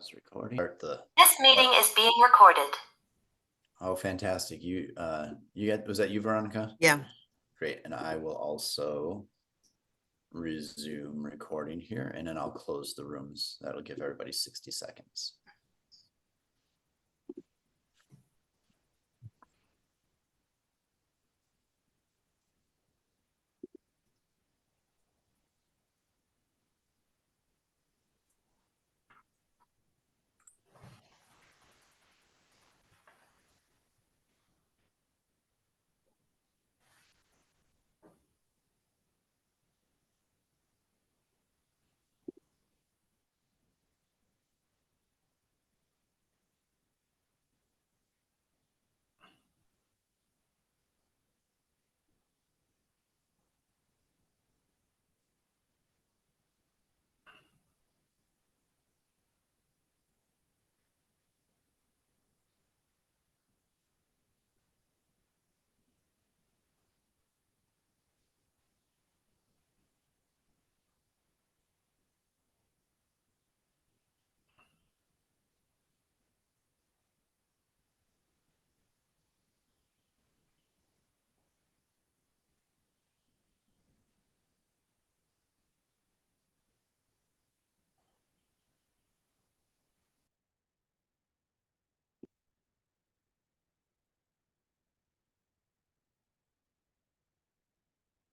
Pause recording. Start the. This meeting is being recorded. Oh, fantastic. Was that you, Veronica? Yeah. Great. And I will also resume recording here, and then I'll close the rooms. That'll give everybody 60 seconds.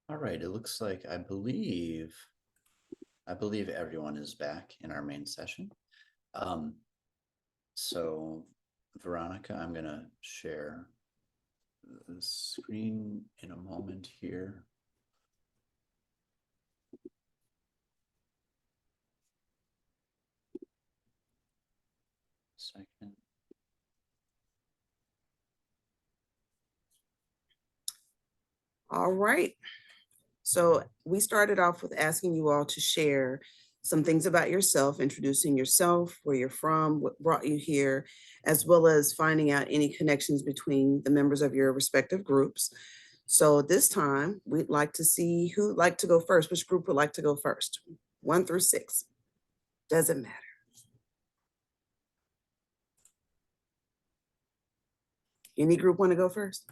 All right, it looks like I believe everyone is back in our main session. So Veronica, I'm gonna share the screen in a moment here. Second. All right. So we started off with asking you all to share some things about yourself, introducing yourself, where you're from, what brought you here, as well as finding out any connections between the members of your respective groups. So this time we'd like to see who'd like to go first. Which group would like to go first? 1 through 6. Doesn't matter. Any group want to go first?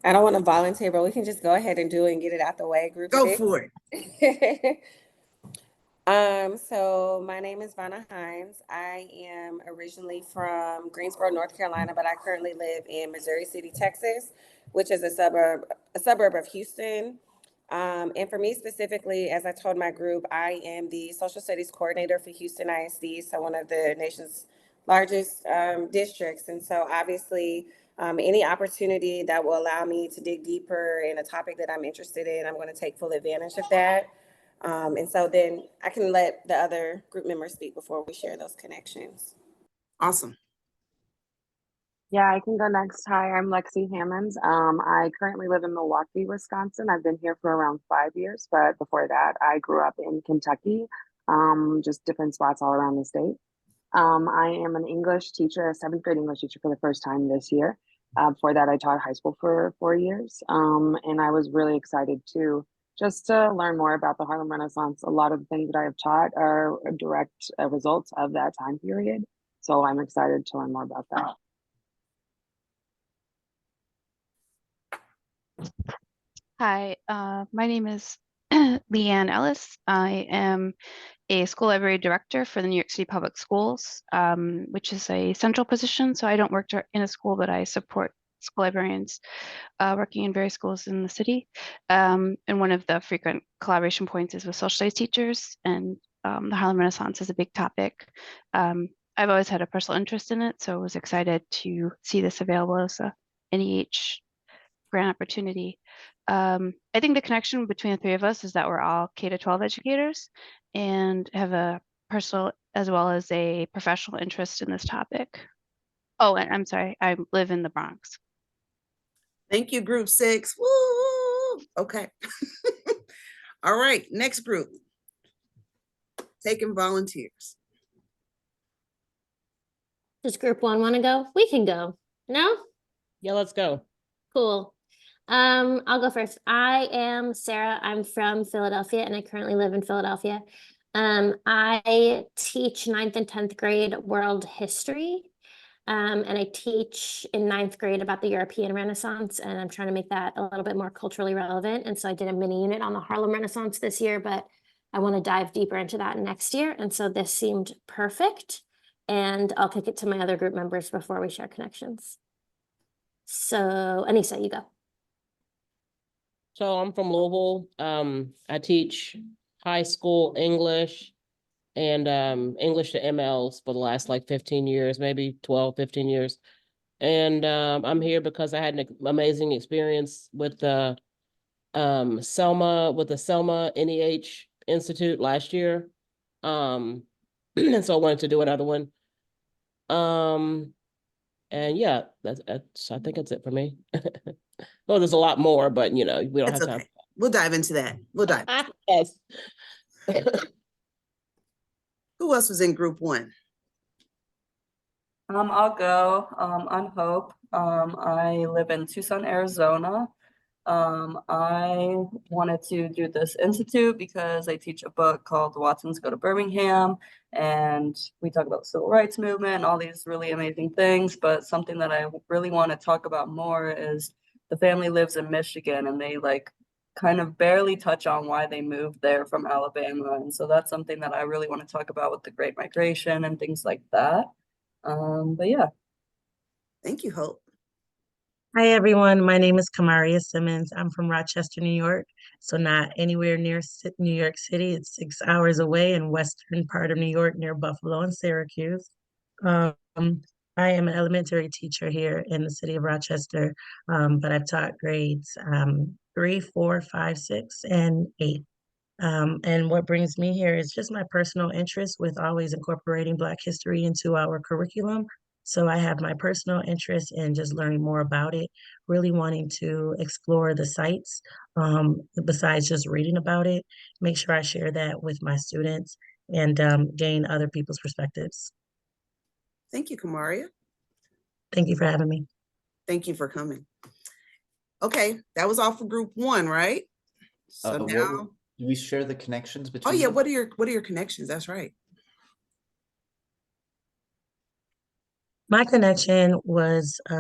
I don't want to volunteer, but we can just go ahead and do it and get it out the way. Group Go 6. for it. So my name is Vanna Hines. I am originally from Greensboro, North Carolina, but I currently live in Missouri City, Texas, which is a suburb of Houston. And for me specifically, as I told my group, I am the social studies coordinator for Houston ISD, so one of the nation's largest districts. And so obviously, any opportunity that will allow me to dig deeper in a topic that I'm interested in, I'm going to take full advantage of that. And so then I can let the other group members speak before we share those connections. Awesome. Yeah, I can go next. Hi, I'm Lexi Hammonds. I currently live in Milwaukee, Wisconsin. I've been here for around 5 years, but before that, I grew up in Kentucky, just different spots all around the state. I am an English teacher, a seventh grade English teacher for the first time this year. Before that, I taught high school for 4 years, and I was really excited just to learn more about the Harlem Renaissance. A lot of the things that I have taught are direct results of that time period, so I'm excited to learn more about that. Hi, my name is Leanne Ellis. I am a school library director for the New York City Public Schools, which is a central position. So I don't work in a school, but I support school librarians working in various schools in the city. And one of the frequent collaboration points is with social studies teachers, and the Harlem Renaissance is a big topic. I've always had a personal interest in it, so I was excited to see this available as a NEH grant opportunity. I think the connection between the three of us is that we're all K-12 educators and have a personal as well as a professional interest in this topic. Oh, and I'm sorry, I live in the Bronx. Thank you, group 6. Woo! Okay. All right, next group. Taking volunteers. Does group 1 want to go? We can go. No? Yeah, let's go. Cool. I'll go first. I am Sarah. I'm from Philadelphia and I currently live in Philadelphia. I teach 9th and 10th grade world history. And I teach in 9th grade about the European Renaissance, and I'm trying to make that a little bit more culturally relevant. And so I did a mini unit on the Harlem Renaissance this year, but I want to dive deeper into that next year. And so this seemed perfect. And I'll kick it to my other group members before we share connections. So Anissa, you go. So I'm from Louisville. I teach high school English and English to MLs for the last like 15 years, maybe 12, 15 years. And I'm here because I had an amazing experience with the Selma NEH Institute last year. And so I wanted to do another one. And yeah, I think that's it for me. Well, there's a lot more, but we don't That's have time. okay. We'll dive into that. We'll dive. Yes. Who else was in group 1? I'll go. I'm Hope. I live in Tucson, Arizona. I wanted to do this institute because I teach a book called Watsons Go to Birmingham, and we talk about the civil rights movement and all these really amazing things. But something that I really want to talk about more is the family lives in Michigan, and they like kind of barely touch on why they moved there from Alabama. And so that's something that I really want to talk about with the Great Migration and things like that. But yeah. Thank you, Hope. Hi, everyone. My name is Kamaria Simmons. I'm from Rochester, New York. So not anywhere near New York City. It's 6 hours away in western part of New York near Buffalo and Syracuse. Um, I am an elementary teacher here in the city of Rochester, but I've taught grades 3, 4, 5, 6, and 8. And what brings me here is just my personal interest with always incorporating Black history into our curriculum. So I have my personal interest in just learning more about it, really wanting to explore the sites besides just reading about it, make sure I share that with my students and gain other people's perspectives. Thank you, Kamaria. Thank you for having me. Thank you for coming. Okay, that was all for group 1, right? So now, do we share the connections oh between? yeah, them? what are your connections? That's right. My connection was I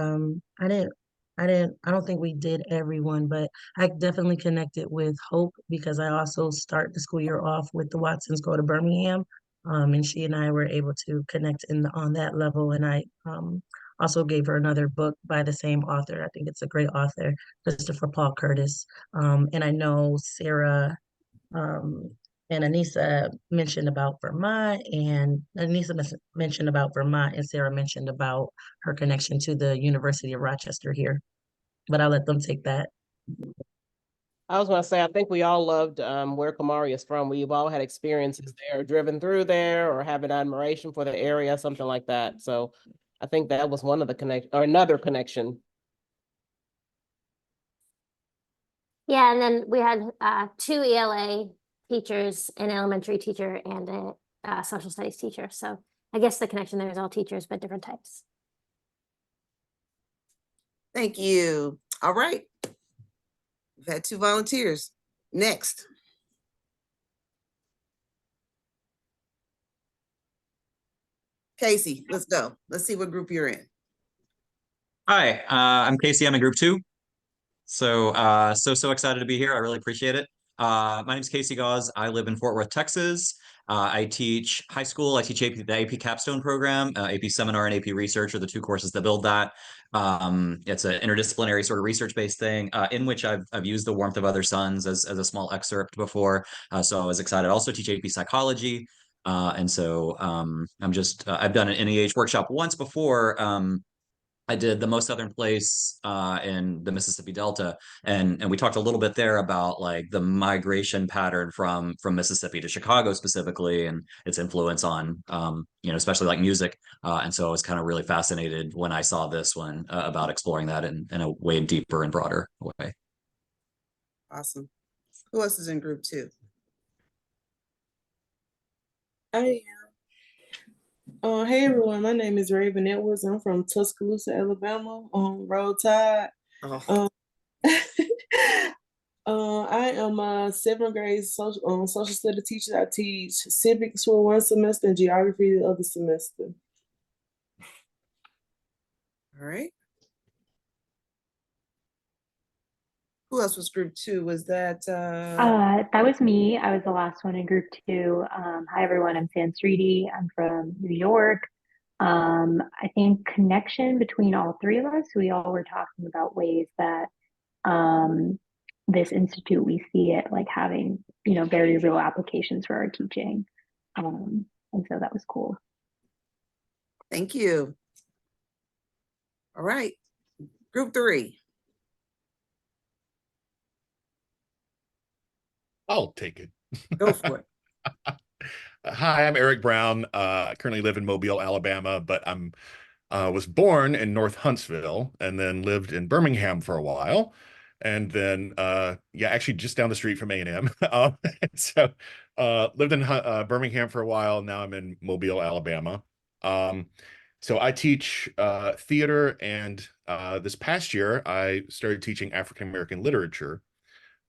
don't think we did everyone, but I definitely connected with Hope because I also start the school year off with the Watsons Go to Birmingham. And she and I were able to connect on that level. And I also gave her another book by the same author. I think it's a great author, Christopher Paul Curtis. And I know Sarah um, and Anissa mentioned about Vermont, and mentioned about Vermont, and Sarah mentioned about her connection to the University of Rochester here. But I'll let them take that. I was going to say, I think we all loved where Kamari is from. We've all had experiences there, driven through there, or have an admiration for the area, something like that. So I think that was one of the another connection. Yeah, and then we had 2 ELA teachers, an elementary teacher and a social studies teacher. So I guess the connection there is all teachers, but different types. Thank you. All right. We've had 2 volunteers. Next. Casey, let's go. Let's see what group you're in. Hi, I'm Casey. I'm in group 2. So so excited to be here. I really appreciate it. My name is Casey Gauze. I live in Fort Worth, Texas. I teach high school. I teach the AP Capstone program. AP Seminar and AP Research are the 2 courses that build that. It's an interdisciplinary sort of research-based thing in which I've used The Warmth of Other Suns as a small excerpt before. So I was excited. I also teach AP Psychology. And so I've done an NEH workshop once before. I did the Most Southern Place in the Mississippi Delta, and we talked a little bit there about like the migration pattern from Mississippi to Chicago specifically, and its influence on especially like music. And so I was kind of really fascinated when I saw this one about exploring that in a way deeper and broader way. Awesome. Who else is in group 2? Hey everyone, my name is Raven Edwards. I'm from Tuscaloosa, Alabama, on Roll Tide. Oh. I am a seventh grade social study teacher. I teach civics for one semester and geography the other semester. All right. Who else was group 2? Was that That was me. I was the last one in group 2. Hi everyone, I'm Sansriti. I'm from New York. I think connection between all three of us, we all were talking about ways that this institute, we see it like having, very real applications for our teaching. And so that was cool. Thank you. All right. Group 3. I'll take it. Go for it. Hi, I'm Eric Brown. I currently live in Mobile, Alabama, but I'm was born in North Huntsville and then lived in Birmingham for a while. And then, actually just down the street from A&M. So lived in Birmingham for a while. Now I'm in Mobile, Alabama. So I teach theater, and this past year I started teaching African American literature.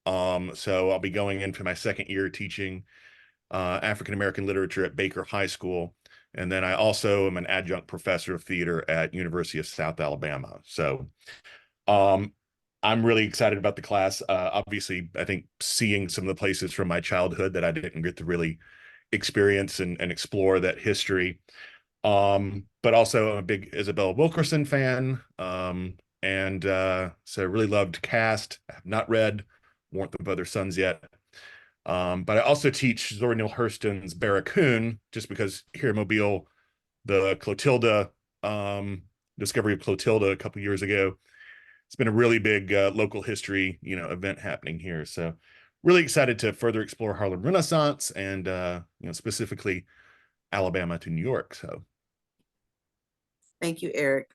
So I'll be going into my second year teaching African American literature at Baker High School. And then I also am an adjunct professor of theater at University of South Alabama. So I'm really excited about the class. Obviously, I think seeing some of the places from my childhood that I didn't get to really experience and explore that history. But also I'm a big Isabel Wilkerson fan. So really loved Cast. I have not read Warmth of Other Suns yet. But I also teach Zora Neale Hurston's Barracoon, just because here in Mobile, the Clotilda, discovery of Clotilda a couple years ago, it's been a really big local history, event happening here. So really excited to further explore Harlem Renaissance and, specifically Alabama to New York. So. Thank you, Eric.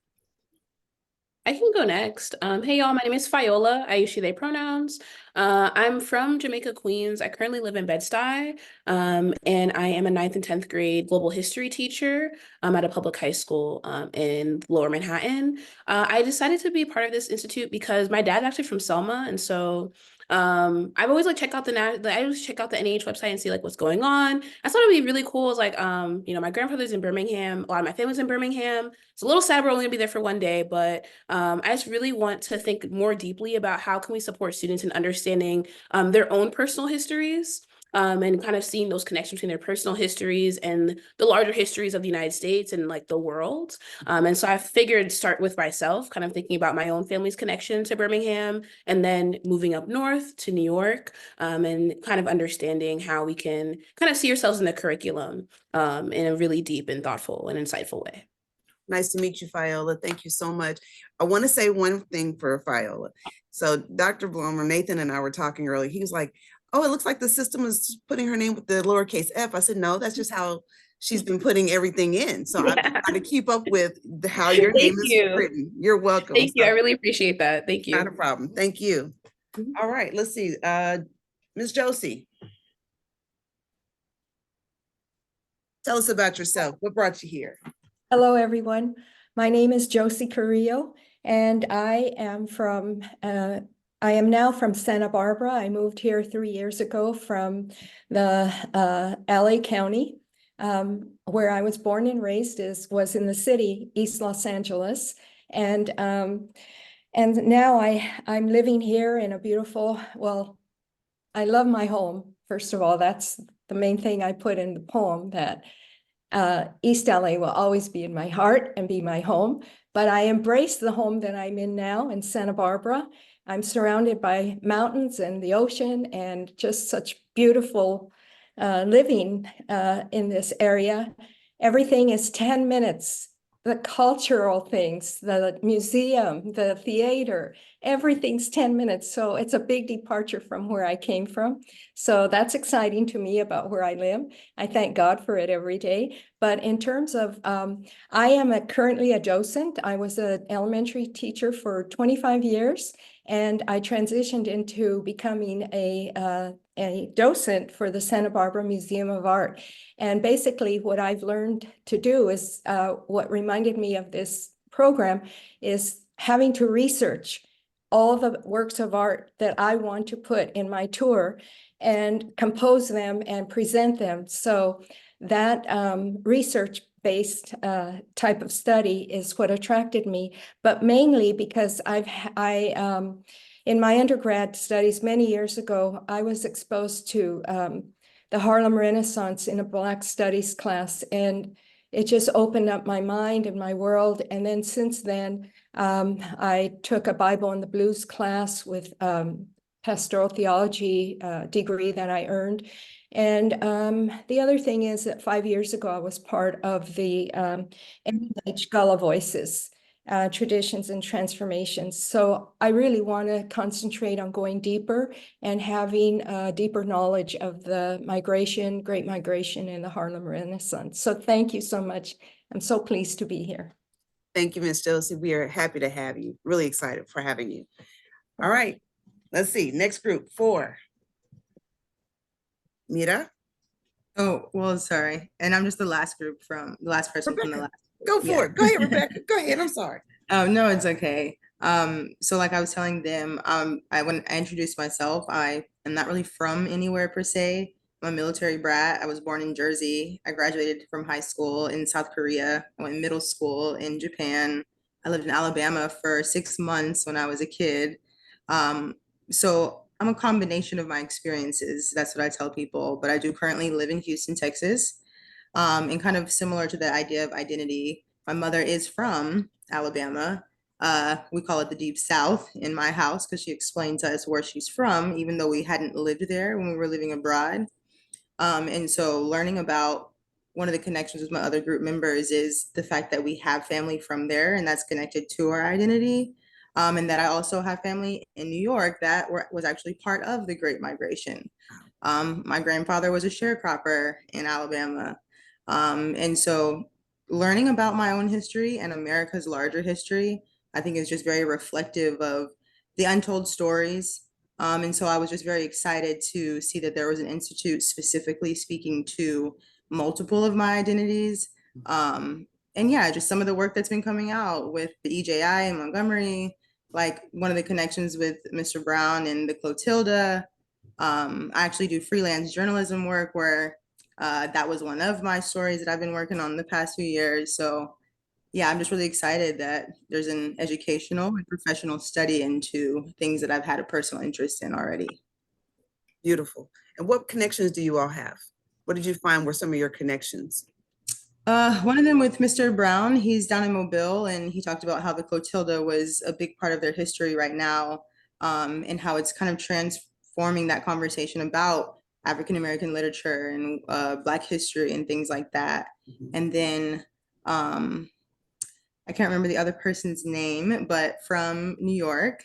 I can go next. Hey y'all, my name is Fiola. I use she, they pronouns. I'm from Jamaica, Queens. I currently live in Bed-Stuy, and I am a 9th and 10th grade global history teacher at a public high school in Lower Manhattan. I decided to be part of this institute because my dad's actually from Selma, and so I've always check out I always check out the NEH website and see what's going on. I thought it'd be really cool. It's my grandfather's in Birmingham. A lot of my family's in Birmingham. It's a little sad we're only gonna be there for one day, but I just really want to think more deeply about how can we support students in understanding their own personal histories. And kind of seeing those connections between their personal histories and the larger histories of the United States and the world. And so I figured start with myself, kind of thinking about my own family's connection to Birmingham, and then moving up north to New York, and kind of understanding how we can kind of see ourselves in the curriculum in a really deep and thoughtful and insightful way. Nice to meet you, Fiola. Thank you so much. I want to say one thing for Fiola. So Dr. Blomer, Nathan and I were talking earlier. He was like, oh, it looks like the system is putting her name with the lowercase f. I said, no, that's just how she's been putting everything in. So I'm trying to keep up with how your name is written. You're welcome. Thank you. I really appreciate that. Thank you. Not a problem. Thank you. All right, let's see. Ms. Josie. Tell us about yourself. What brought you here? Hello, everyone. My name is Josie Carrillo, and I am now from Santa Barbara. I moved here 3 years ago from the LA County, where I was born and raised was in the city, East Los Angeles. And now I'm living here in a beautiful, I love my home. First of all, that's the main thing I put in the poem, that East LA will always be in my heart and be my home, but I embrace the home that I'm in now in Santa Barbara. I'm surrounded by mountains and the ocean and just such beautiful living in this area. Everything is 10 minutes. The cultural things, the museum, the theater, everything's 10 minutes. So it's a big departure from where I came from. So that's exciting to me about where I live. I thank God for it every day. But in terms of, I am currently a docent. I was an elementary teacher for 25 years, and I transitioned into becoming a docent for the Santa Barbara Museum of Art. And basically what I've learned to do is, what reminded me of this program is having to research all the works of art that I want to put in my tour and compose them and present them. So that research-based type of study is what attracted me, but mainly because in my undergrad studies many years ago, I was exposed to the Harlem Renaissance in a Black Studies class, and it just opened up my mind and my world. And then since then, I took a Bible and the Blues class with pastoral theology degree that I earned. And the other thing is that 5 years ago, I was part of the NEH Gullah Voices, Traditions and Transformations. So I really want to concentrate on going deeper and having deeper knowledge of the migration, Great Migration, and the Harlem Renaissance. So thank you so much. I'm so pleased to be here. Thank you, Ms. Josie. We are happy to have you. Really excited for having you. All right, let's see. Next group, 4. Mira? Oh, well, sorry. And I'm just the last person from the last. Go for it. Go ahead, Rebecca. Go ahead. I'm sorry. Oh, no, it's okay. So like I was telling them, when I introduced myself, I am not really from anywhere per se. I'm a military brat. I was born in Jersey. I graduated from high school in South Korea. I went middle school in Japan. I lived in Alabama for 6 months when I was a kid. So I'm a combination of my experiences. That's what I tell people. But I do currently live in Houston, Texas. And kind of similar to the idea of identity, my mother is from Alabama. We call it the Deep South in my house because she explained to us where she's from, even though we hadn't lived there when we were living abroad. And so learning about one of the connections with my other group members is the fact that we have family from there, and that's connected to our identity. And that I also have family in New York that was actually part of the Great Migration. My grandfather was a sharecropper in Alabama. And so learning about my own history and America's larger history, I think is just very reflective of the untold stories. And so I was just very excited to see that there was an institute specifically speaking to multiple of my identities. And yeah, just some of the work that's been coming out with the EJI in Montgomery, like one of the connections with Mr. Brown and the Clotilda. I actually do freelance journalism work where that was one of my stories that I've been working on the past few years. So yeah, I'm just really excited that there's an educational and professional study into things that I've had a personal interest in already. Beautiful. And what connections do you all have? What did you find were some of your connections? One of them with Mr. Brown, he's down in Mobile, and he talked about how the Clotilda was a big part of their history right now, and how it's kind of transforming that conversation about African-American literature and Black history and things like that. And then I can't remember the other person's name, but from New York,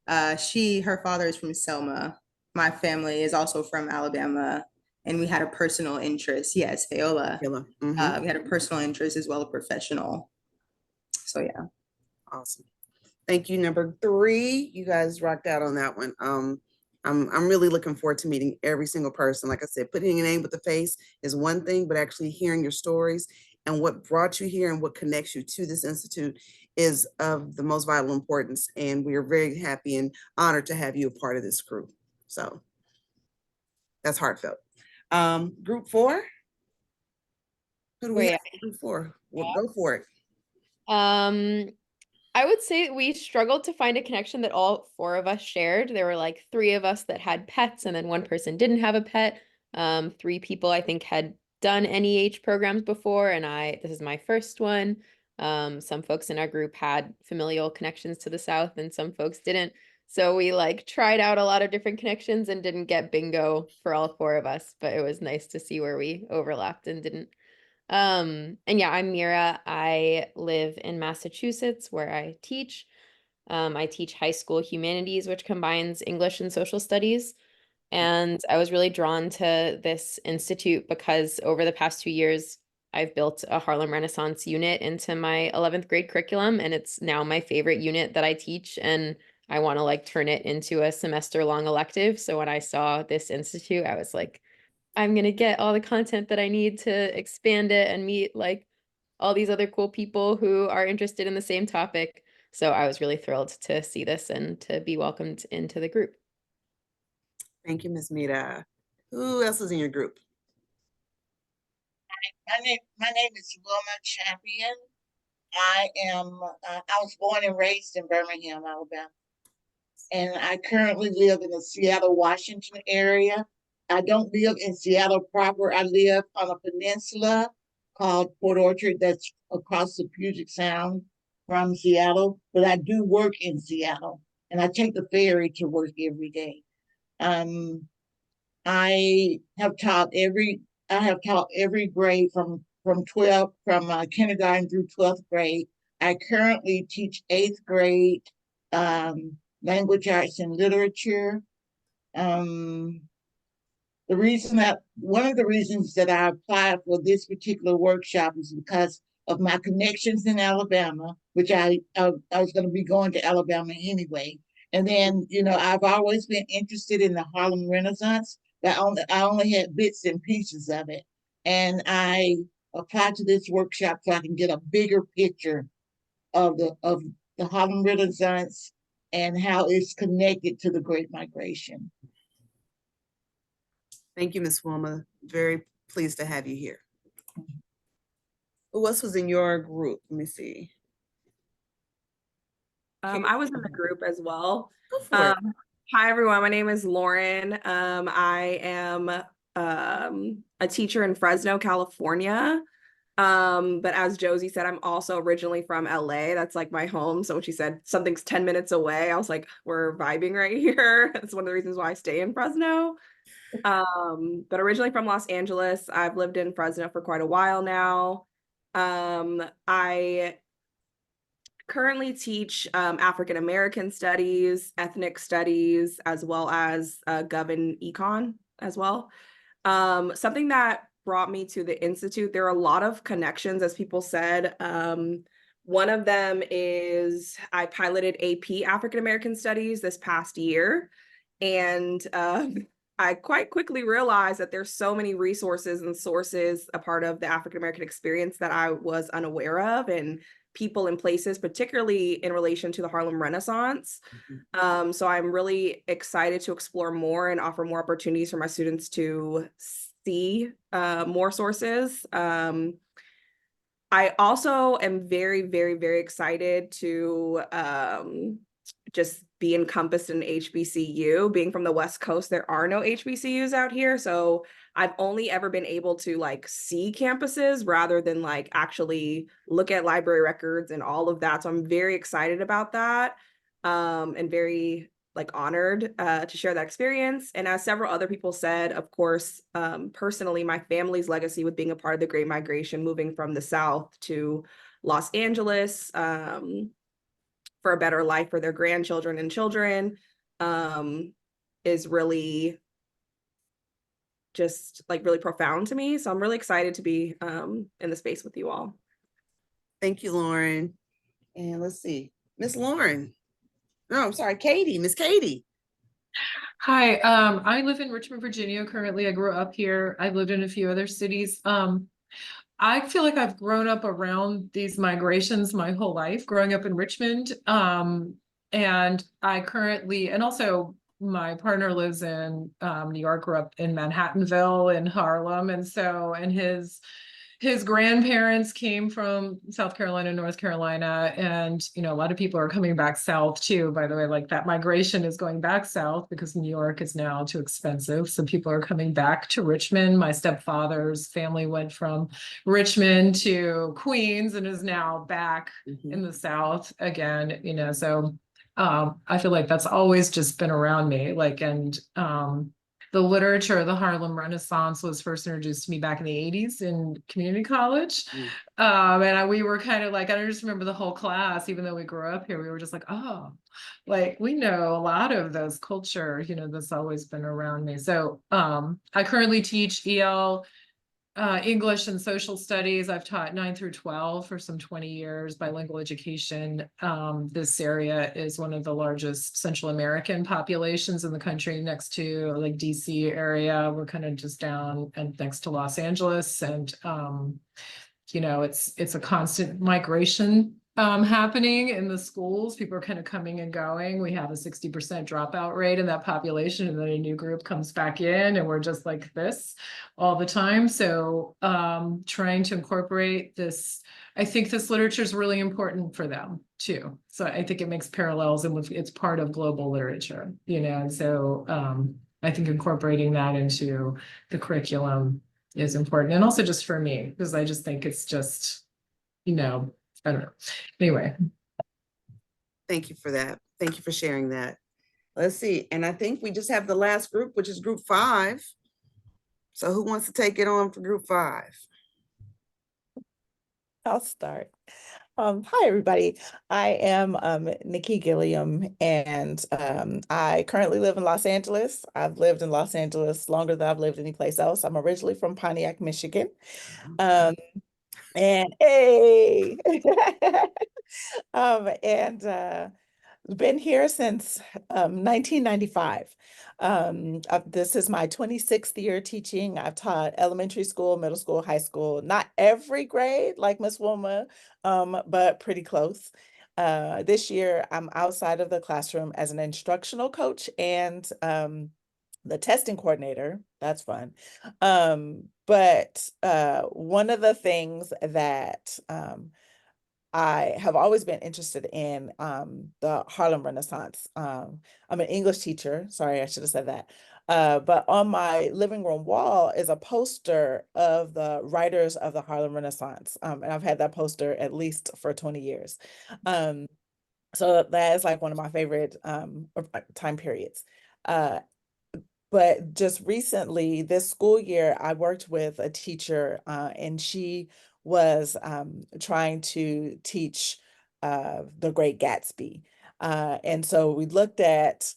her father is from Selma. My family is also from Alabama, and we had a personal interest. Yes, Fayola. We had a personal interest as well as professional. So yeah. Awesome. Thank you. Number 3, you guys rocked out on that one. I'm really looking forward to meeting every single person. Like I said, putting a name with the face is one thing, but actually hearing your stories and what brought you here and what connects you to this institute is of the most vital importance. And we are very happy and honored to have you a part of this group. So that's heartfelt. Group 4. Who do we have for group 4? Well, go for it. I would say we struggled to find a connection that all 4 of us shared. There were like 3 of us that had pets, and then 1 person didn't have a pet. 3 people I think had done NEH programs before, and this is my first one. Some folks in our group had familial connections to the South, and some folks didn't. So we like tried out a lot of different connections and didn't get bingo for all 4 of us, but it was nice to see where we overlapped and didn't. And yeah, I'm Mira. I live in Massachusetts where I teach. I teach high school humanities, which combines English and social studies. And I was really drawn to this institute because over the past 2 years, I've built a Harlem Renaissance unit into my 11th grade curriculum, and it's now my favorite unit that I teach. And I want to like turn it into a semester-long elective. So when I saw this institute, I was like, I'm going to get all the content that I need to expand it and meet like all these other cool people who are interested in the same topic. So I was really thrilled to see this and to be welcomed into the group. Thank you, Ms. Mita. Who else is in your group? My name is Wilma Champion. I was born and raised in Birmingham, Alabama, and I currently live in the Seattle, Washington area. I don't live in Seattle proper. I live on a peninsula called Port Orchard that's across the Puget Sound from Seattle, but I do work in Seattle, and I take the ferry to work every day. I have taught every grade from kindergarten through 12th grade. I currently teach 8th grade language arts and literature. One of the reasons that I applied for this particular workshop is because of my connections in Alabama, which I was going to be going to Alabama anyway. And then, I've always been interested in the Harlem Renaissance, but I only had bits and pieces of it. And I applied to this workshop so I can get a bigger picture of the Harlem Renaissance and how it's connected to the Great Migration. Thank you, Ms. Wilma. Very pleased to have you here. Who else was in your group? Let me see. I was in the group as well. Go for it. Hi, everyone. My name is Lauren. I am a teacher in Fresno, California. But as Josie said, I'm also originally from LA. That's like my home. So when she said something's 10 minutes away, I was like, we're vibing right here. That's one of the reasons why I stay in Fresno. But originally from Los Angeles. I've lived in Fresno for quite a while now. I currently teach African American studies, ethnic studies, as well as Gov and Econ as well. Something that brought me to the Institute, there are a lot of connections, as people said. One of them is I piloted AP African American Studies this past year. And I quite quickly realized that there's so many resources and sources a part of the African American experience that I was unaware of, and people and places, particularly in relation to the Harlem Renaissance. So I'm really excited to explore more and offer more opportunities for my students to see more sources. I also am very, very, very excited to just be encompassed in HBCU. Being from the West Coast, there are no HBCUs out here. So I've only ever been able to see campuses rather than actually look at library records and all of that. So I'm very excited about that, and very honored to share that experience. And as several other people said, of course, personally, my family's legacy with being a part of the Great Migration, moving from the South to Los Angeles, for a better life for their grandchildren and children, is really just really profound to me. So I'm really excited to be in the space with you all. Thank you, Lauren. And let's see, Miss Lauren. No, I'm sorry, Katie, Miss Katie. Hi, I live in Richmond, Virginia. Currently, I grew up here. I've lived in a few other cities. I feel like I've grown up around these migrations my whole life, growing up in Richmond. And also my partner lives in New York, grew up in Manhattanville in Harlem. And his grandparents came from South Carolina, North Carolina, and a lot of people are coming back south too, by the way. That migration is going back south because New York is now too expensive. So people are coming back to Richmond. My stepfather's family went from Richmond to Queens and is now back in the South again, so I feel like that's always just been around me. The literature of the Harlem Renaissance was first introduced to me back in the 80s in community college. We were kind of I just remember the whole class, even though we grew up here, we were just we know a lot of those culture, that's always been around me. So I currently teach EL, English and social studies. I've taught 9 through 12 for some 20 years, bilingual education. This area is one of the largest Central American populations in the country, next to DC area. We're kind of just down and next to Los Angeles. And, it's a constant migration happening in the schools. People are kind of coming and going. We have a 60% dropout rate in that population, and then a new group comes back in, and we're just like this all the time. So trying to incorporate this, I think this literature is really important for them too. So I think it makes parallels, and it's part of global literature, you know, and so I think incorporating that into the curriculum is important. And also just for me, because I just think it's just, you know, I don't know. Anyway. Thank you for that. Thank you for sharing that. Let's see. And I think we just have the last group, which is group 5. So who wants to take it on for group 5? I'll start. Hi, everybody. I am Nikki Gilliam, and I currently live in Los Angeles. I've lived in Los Angeles longer than I've lived anyplace else. I'm originally from Pontiac, Michigan. And hey, and been here since 1995. This is my 26th year teaching. I've taught elementary school, middle school, high school, not every grade like Miss Wilma, but pretty close. This year, I'm outside of the classroom as an instructional coach and the testing coordinator. That's fun. But one of the things that I have always been interested in the Harlem Renaissance. I'm an English teacher. Sorry, I should have said that. But on my living room wall is a poster of the writers of the Harlem Renaissance. And I've had that poster at least for 20 years. So that is like one of my favorite time periods. But just recently, this school year, I worked with a teacher and she was trying to teach The Great Gatsby. And so we looked at,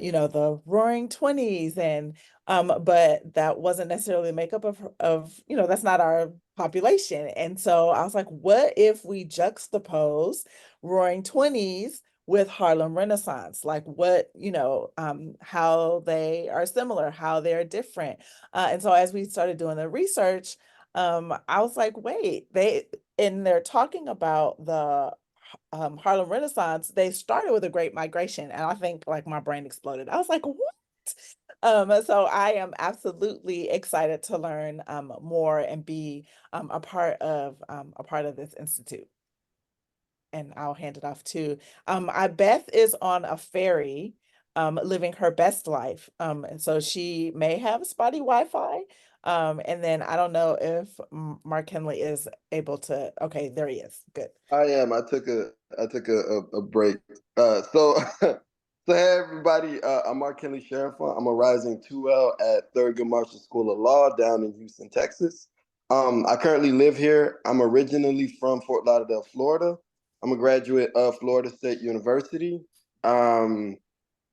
you know, the Roaring Twenties, and but that wasn't necessarily the makeup of, you know, that's not our population. And so I was like, what if we juxtapose Roaring Twenties with Harlem Renaissance, like what, you know, how they are similar, how they're different. And so as we started doing the research, I was like, wait, they're talking about the Harlem Renaissance, they started with a Great Migration. And I think like my brain exploded. I was like, what? So I am absolutely excited to learn more and be a part of this institute. And I'll hand it off to Beth is on a ferry living her best life. And so she may have spotty Wi-Fi. And then I don't know if Mark Henley is able to, okay, there he is. Good. I am. I took a break. So so hey everybody, I'm Mark Henley Sheriff. I'm a rising 2L at Thurgood Marshall School of Law down in Houston, Texas. I currently live here. I'm originally from Fort Lauderdale, Florida. I'm a graduate of Florida State University. I'm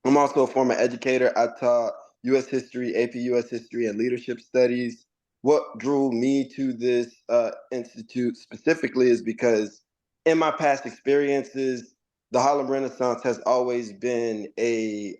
also a former educator. I taught U.S. history, AP U.S. history, and leadership studies. What drew me to this institute specifically is because in my past experiences, the Harlem Renaissance has always been a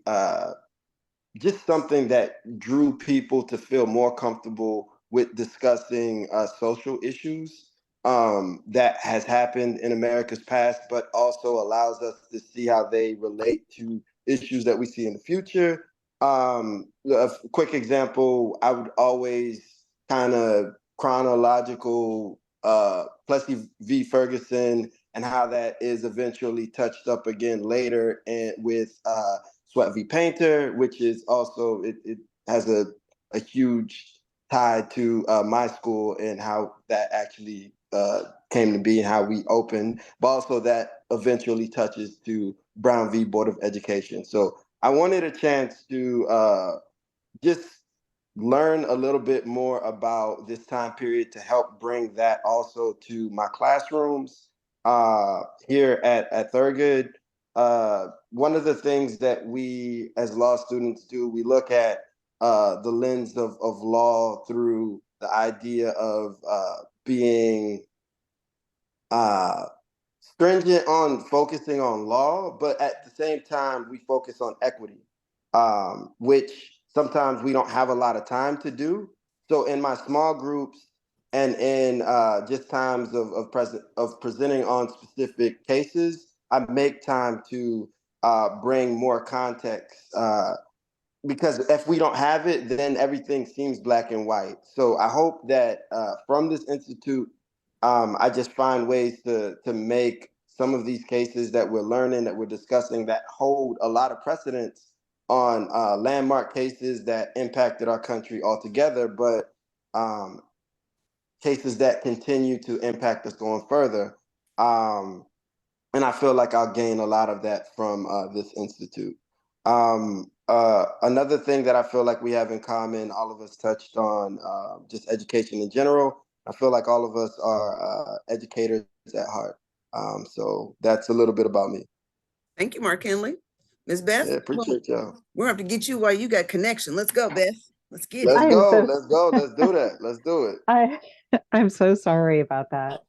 just something that drew people to feel more comfortable with discussing social issues that has happened in America's past, but also allows us to see how they relate to issues that we see in the future. A quick example, I would always kind of chronological Plessy v. Ferguson and how that is eventually touched up again later and with Sweat v. Painter, which is also, it has a huge tie to my school and how that actually came to be and how we opened, but also that eventually touches to Brown v. Board of Education. So I wanted a chance to just learn a little bit more about this time period to help bring that also to my classrooms here at Thurgood. One of the things that we as law students do, we look at the lens of law through the idea of being stringent on focusing on law, but at the same time, we focus on equity, which sometimes we don't have a lot of time to do. So in my small groups, and in just times of presenting on specific cases, I make time to bring more context. Because if we don't have it, then everything seems black and white. So I hope that from this institute, I just find ways to make some of these cases that we're learning, that we're discussing, that hold a lot of precedence on landmark cases that impacted our country altogether, but cases that continue to impact us going further. And I feel like I'll gain a lot of that from this institute. Another thing that I feel like we have in common, all of us touched on just education in general. I feel like all of us are educators at heart. So that's a little bit about me. Thank you, Mark Henley. Ms. Beth? Yeah, appreciate y'all. We're going to have to get you while you got connection. Let's go, Beth. Let's get Let's it. go. Let's go. Let's do that. Let's do it. I'm so sorry about that.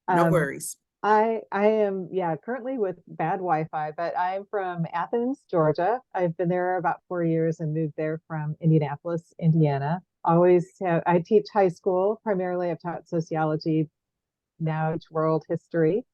No worries. I am, currently with bad Wi-Fi, but I'm from Athens, Georgia. I've been there about 4 years and moved there from Indianapolis, Indiana. I teach high school. Primarily, I've taught sociology, now it's world history,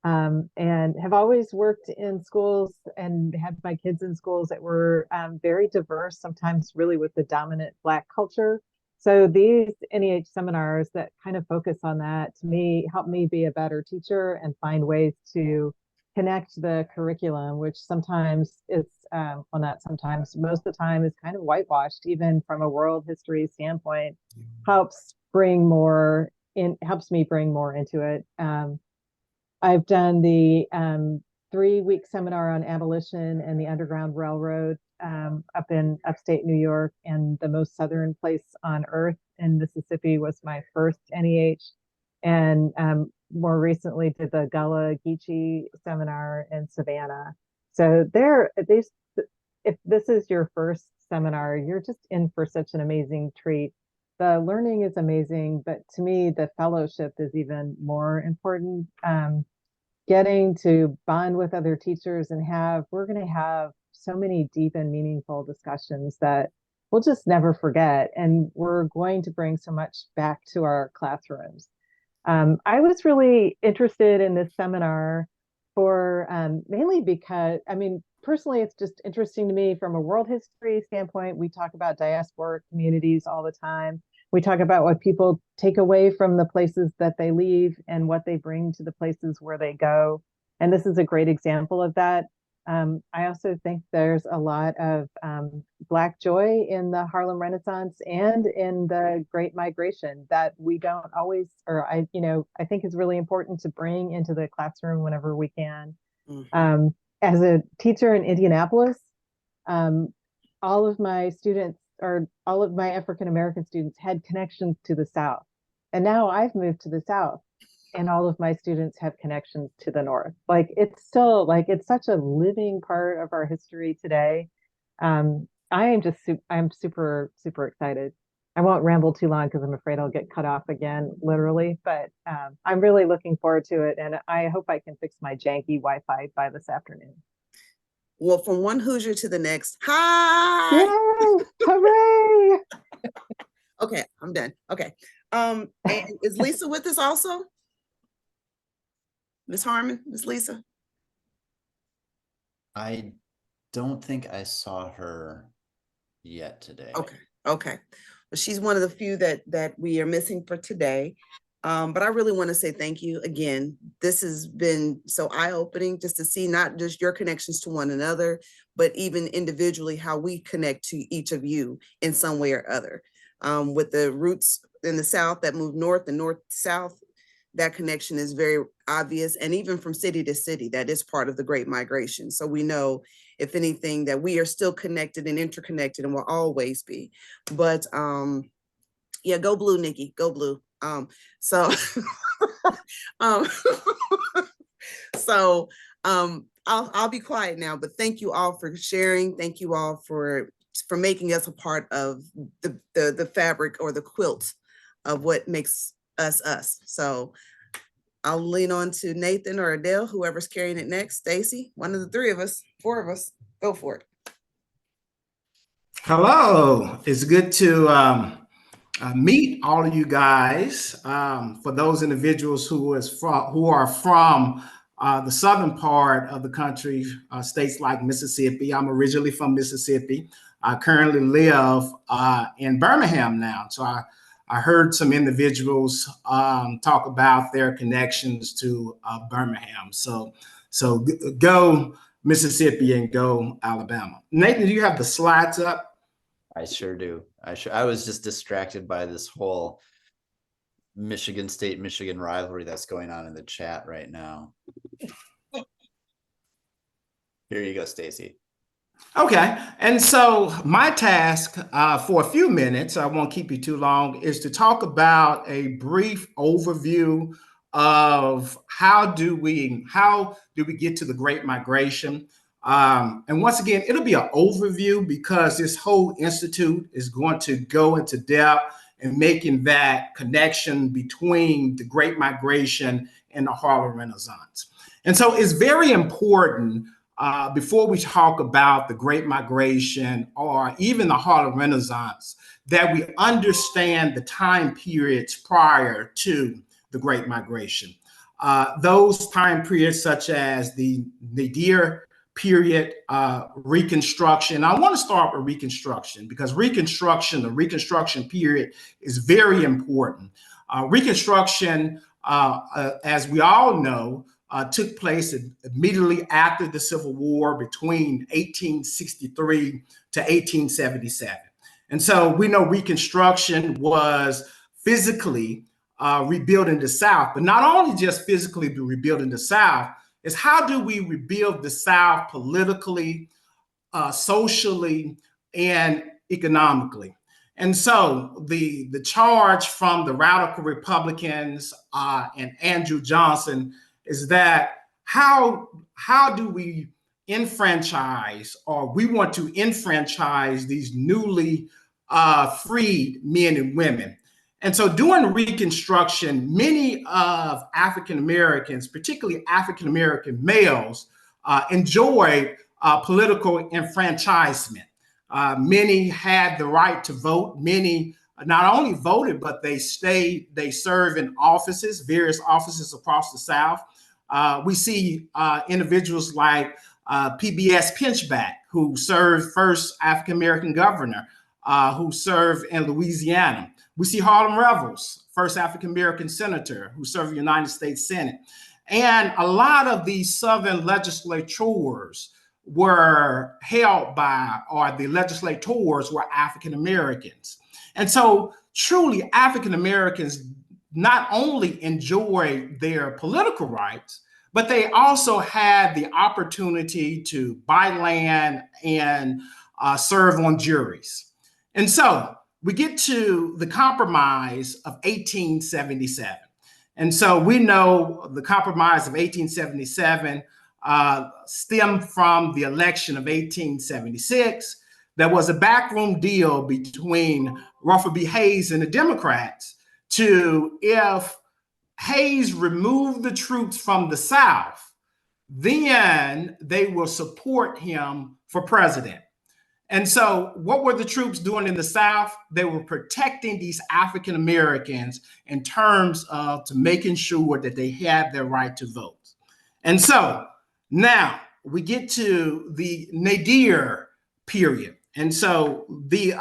and have always worked in schools and had my kids in schools that were very diverse, sometimes really with the dominant Black culture. So these NEH seminars that kind of focus on that, to me, help me be a better teacher and find ways to connect the curriculum, which sometimes not sometimes, most of the time is kind of whitewashed, even from a world history standpoint, helps me bring more into it. I've done the 3-week seminar on abolition and the Underground Railroad up in upstate New York, and the most southern place on earth in Mississippi was my first NEH. And more recently did the Gullah Geechee seminar in Savannah. So if this is your first seminar, you're just in for such an amazing treat. The learning is amazing, but to me, the fellowship is even more important. Getting to bond with other teachers and we're going to have so many deep and meaningful discussions that we'll just never forget. And we're going to bring so much back to our classrooms. I was really interested in this seminar for mainly because, personally, it's just interesting to me from a world history standpoint. We talk about diasporic communities all the time. We talk about what people take away from the places that they leave and what they bring to the places where they go. And this is a great example of that. I also think there's a lot of Black joy in the Harlem Renaissance and in the Great Migration that we don't always, I think is really important to bring into the classroom whenever we can. Mm-hmm. As a teacher in Indianapolis, all of my African-American students had connections to the South. And now I've moved to the South and all of my students have connections to the North. It's such a living part of our history today. I'm super, super excited. I won't ramble too long because I'm afraid I'll get cut off again, literally, but I'm really looking forward to it. And I hope I can fix my janky Wi-Fi by this afternoon. Well, from one Hoosier to the next, hi! Yay! Hooray! Okay, I'm done. Okay. And is Lisa with us also? Ms. Harmon, Ms. Lisa? I don't think I saw her yet today. Okay. Well, she's one of the few that we are missing for today. But I really want to say thank you again. This has been so eye-opening just to see not just your connections to one another, but even individually how we connect to each of you in some way or other. With the roots in the South that move north and north-south, that connection is very obvious. And even from city to city, that is part of the Great Migration. So we know, if anything, that we are still connected and interconnected and will always be. But yeah, go blue, Nikki, go blue. So I'll be quiet now, but thank you all for sharing. Thank you all for making us a part of the fabric or the quilt of what makes us us. So I'll lean on to Nathan or Adele, whoever's carrying it next. Stacy, one of the 3 of us, 4 of us, go for it. Hello, it's good to meet all of you guys. For those individuals who are from the southern part of the country, states like Mississippi. I'm originally from Mississippi. I currently live in Birmingham now. So I heard some individuals talk about their connections to Birmingham. So go Mississippi and go Alabama. Nathan, do you have the slides up? I sure do. I was just distracted by this whole Michigan State, Michigan rivalry that's going on in the chat right now. Here you go, Stacy. Okay, and so my task for a few minutes, I won't keep you too long, is to talk about a brief overview of how do we get to the Great Migration. And once again, it'll be an overview because this whole institute is going to go into depth in making that connection between the Great Migration and the Harlem Renaissance. And so it's very important before we talk about the Great Migration or even the Harlem Renaissance, that we understand the time periods prior to the Great Migration. Those time periods such as the Nadir period, Reconstruction. I want to start with Reconstruction because the Reconstruction period is very important. Reconstruction, as we all know, took place immediately after the Civil War between 1863 to 1877. And so we know Reconstruction was physically rebuilding the South, but not only just physically rebuilding the South, is how do we rebuild the South politically, socially, and economically. And so the charge from the radical Republicans and Andrew Johnson is that how do we enfranchise, or we want to enfranchise these newly freed men and women. And so during Reconstruction, many of African Americans, particularly African American males, enjoyed political enfranchisement. Many had the right to vote. Many not only voted, but they served in offices, various offices across the South. We see individuals like PBS Pinchback, who served first African American governor, who served in Louisiana. We see Harlem Revels, first African American senator, who served in the United States Senate. And a lot of these Southern legislators were held by, or the legislators were African Americans. And so truly African Americans not only enjoyed their political rights, but they also had the opportunity to buy land and serve on juries. And so we get to the Compromise of 1877. And so we know the Compromise of 1877 stemmed from the election of 1876. There was a backroom deal between Rutherford B. Hayes and the Democrats to, if Hayes removed the troops from the South, then they will support him for president. And so what were the troops doing in the South? They were protecting these African Americans in terms of to making sure that they had their right to vote. And so now we get to the Nadir period. And so the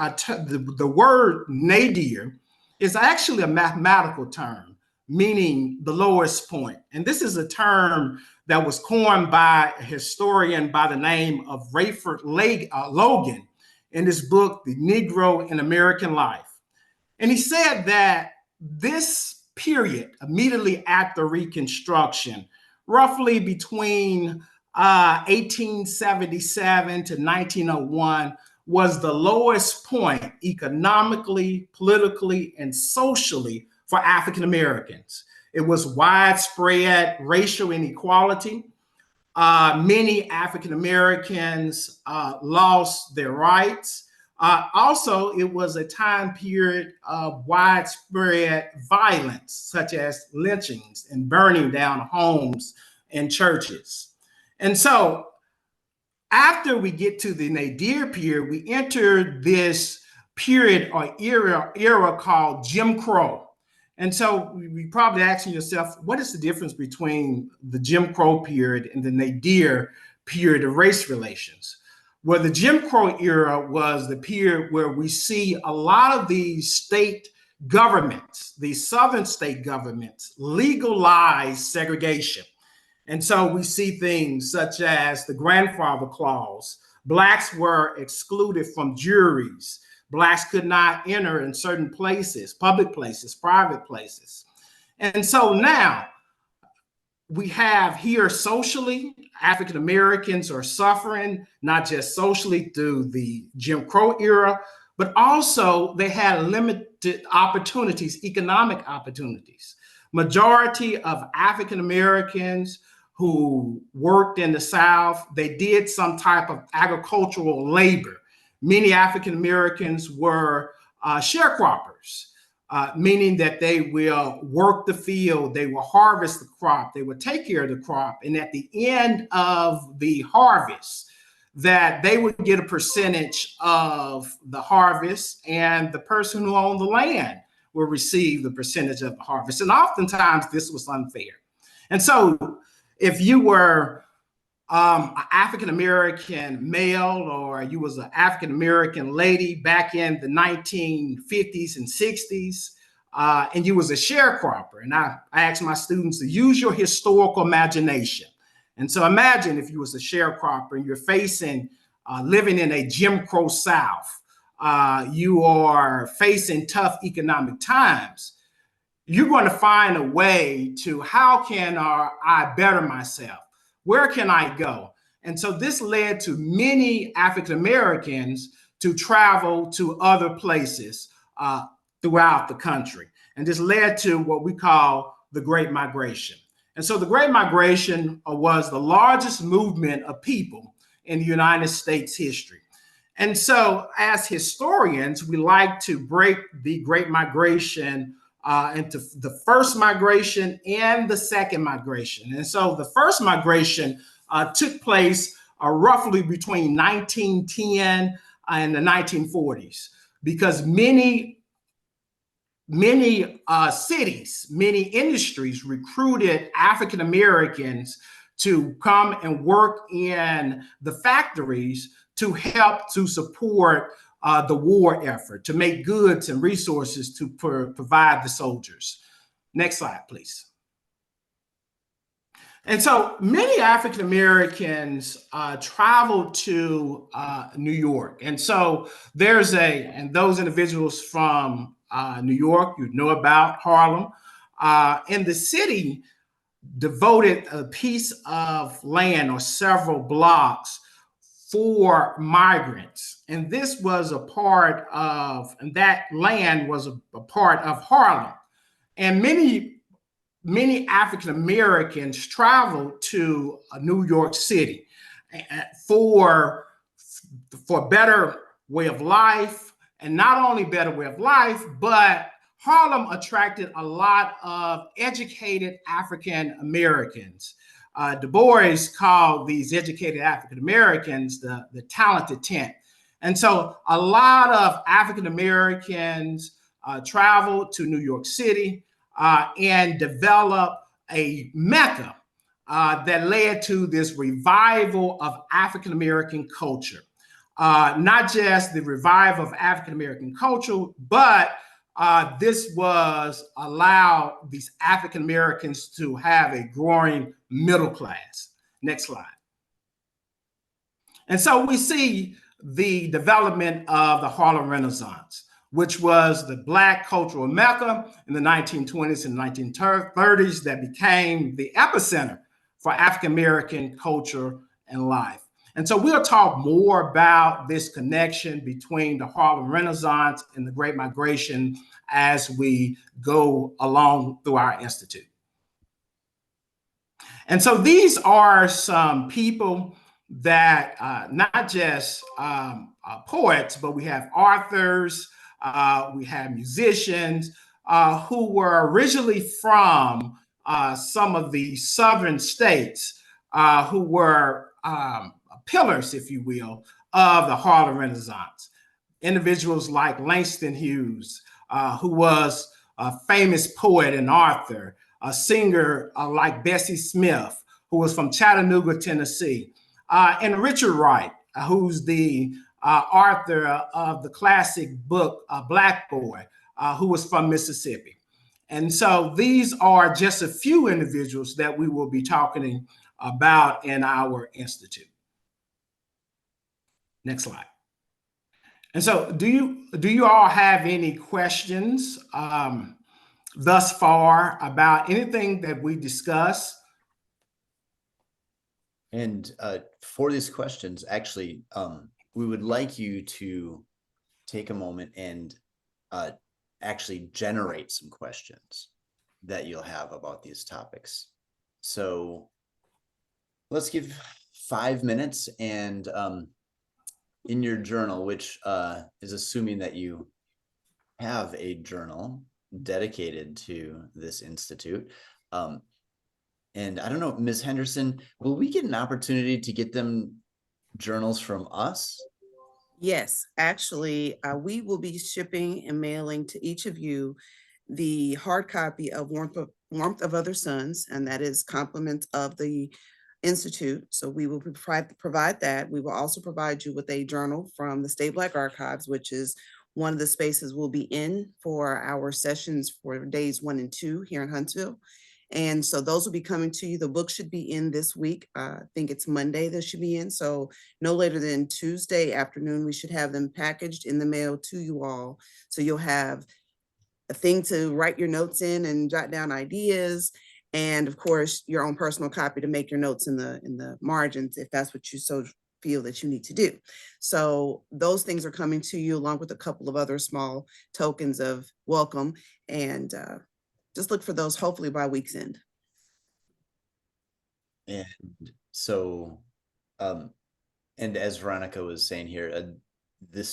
word nadir is actually a mathematical term, meaning the lowest point. And this is a term that was coined by a historian by the name of Rayford Logan in his book, The Negro in American Life. And he said that this period immediately after Reconstruction, roughly between 1877 to 1901, was the lowest point economically, politically, and socially for African Americans. It was widespread racial inequality. Many African Americans lost their rights. Also, it was a time period of widespread violence, such as lynchings and burning down homes and churches. And so after we get to the Nadir period, we enter this period or era called Jim Crow. And so you're probably asking yourself, what is the difference between the Jim Crow period and the nadir period of race relations? Well, the Jim Crow era was the period where we see a lot of these state governments, these southern state governments, legalize segregation. And so we see things such as the grandfather clause. Blacks were excluded from juries. Blacks could not enter in certain places, public places, private places. And so now we have here socially, African Americans are suffering, not just socially through the Jim Crow era, but also they had limited opportunities, economic opportunities. Majority of African Americans who worked in the South, they did some type of agricultural labor. Many African Americans were sharecroppers, meaning that they will work the field, they will harvest the crop, they will take care of the crop, and at the end of the harvest, that they would get a percentage of the harvest, and the person who owned the land will receive the percentage of the harvest. And oftentimes this was unfair. And so if you were an African-American male, or you was an African-American lady back in the 1950s and 60s, and you was a sharecropper, and I asked my students to use your historical imagination. And so imagine if you was a sharecropper and you're facing living in a Jim Crow South, you are facing tough economic times. You're going to find a way to, how can I better myself? Where can I go? And so this led to many African Americans to travel to other places throughout the country. And this led to what we call the Great Migration. And so the Great Migration was the largest movement of people in the United States history. And so as historians, we like to break the Great Migration into the first migration and the second migration. And so the first migration took place roughly between 1910 and the 1940s, because many cities, many industries recruited African Americans to come and work in the factories to help to support the war effort, to make goods and resources to provide the soldiers. Next slide, please. And so many African Americans traveled to New York. And so and those individuals from New York, you know about Harlem, and the city devoted a piece of land or several blocks for migrants. And this was a part of, and that land was a part of Harlem. And many African Americans traveled to New York City for better way of life, and not only better way of life, but Harlem attracted a lot of educated African Americans. Du Bois called these educated African Americans the talented 10th. And so a lot of African Americans traveled to New York City and developed a mecca that led to this revival of African American culture. Not just the revival of African American culture, but this was allowed these African Americans to have a growing middle class. Next slide. And so we see the development of the Harlem Renaissance, which was the Black cultural mecca in the 1920s and 1930s that became the epicenter for African American culture and life. And so we'll talk more about this connection between the Harlem Renaissance and the Great Migration as we go along through our institute. And so these are some people that not just poets, but we have authors, we have musicians who were originally from some of the southern states who were pillars, if you will, of the Harlem Renaissance. individuals like Langston Hughes, who was a famous poet and author, a singer like Bessie Smith, who was from Chattanooga, Tennessee, and Richard Wright, who's the author of the classic book Black Boy, who was from Mississippi. And so these are just a few individuals that we will be talking about in our institute. Next slide. And so do you all have any questions thus far about anything that we discussed? And for these questions, actually, we would like you to take a moment and actually generate some questions that you'll have about these topics. So let's give 5 minutes, and in your journal, which is assuming that you have a journal dedicated to this institute. And I don't know, Ms. Henderson, will we get an opportunity to get them journals from us? Yes, actually, we will be shipping and mailing to each of you the hard copy of Warmth of Other Suns, and that is compliments of the Institute. So we will provide that. We will also provide you with a journal from the State Black Archives, which is one of the spaces we'll be in for our sessions for days 1 and 2 here in Huntsville. And so those will be coming to you. The book should be in this week. I think it's Monday that should be in. So no later than Tuesday afternoon, we should have them packaged in the mail to you all. So you'll have a thing to write your notes in and jot down ideas. And of course, your own personal copy to make your notes in the margins, if that's what you so feel that you need to do. So those things are coming to you along with a couple of other small tokens of welcome, and just look for those hopefully by week's end. And so, and as Veronica was saying here,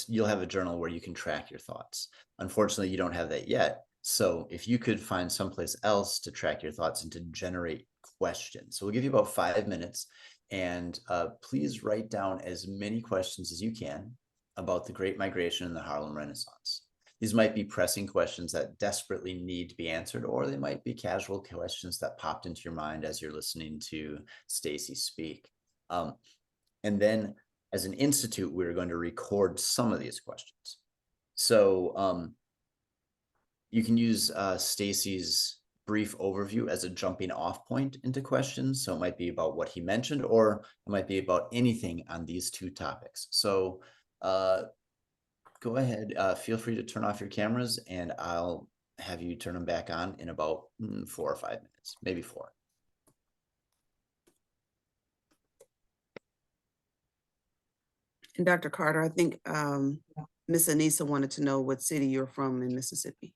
you'll have a journal where you can track your thoughts. Unfortunately, you don't have that yet. So if you could find someplace else to track your thoughts and to generate questions. So we'll give you about 5 minutes, and please write down as many questions as you can about the Great Migration and the Harlem Renaissance. These might be pressing questions that desperately need to be answered, or they might be casual questions that popped into your mind as you're listening to Stacy speak. And then as an institute, we're going to record some of these questions. So you can use Stacy's brief overview as a jumping off point into questions. So it might be about what he mentioned, or it might be about anything on these two topics. So go ahead, feel free to turn off your cameras, and I'll have you turn them back on in about 4 or 5 minutes, maybe 4. And Dr. Carter, I think Miss Anissa wanted to know what city you're from in Mississippi.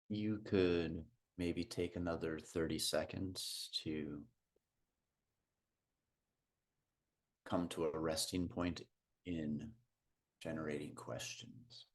you could maybe take another 30 seconds to come to a resting point in generating questions.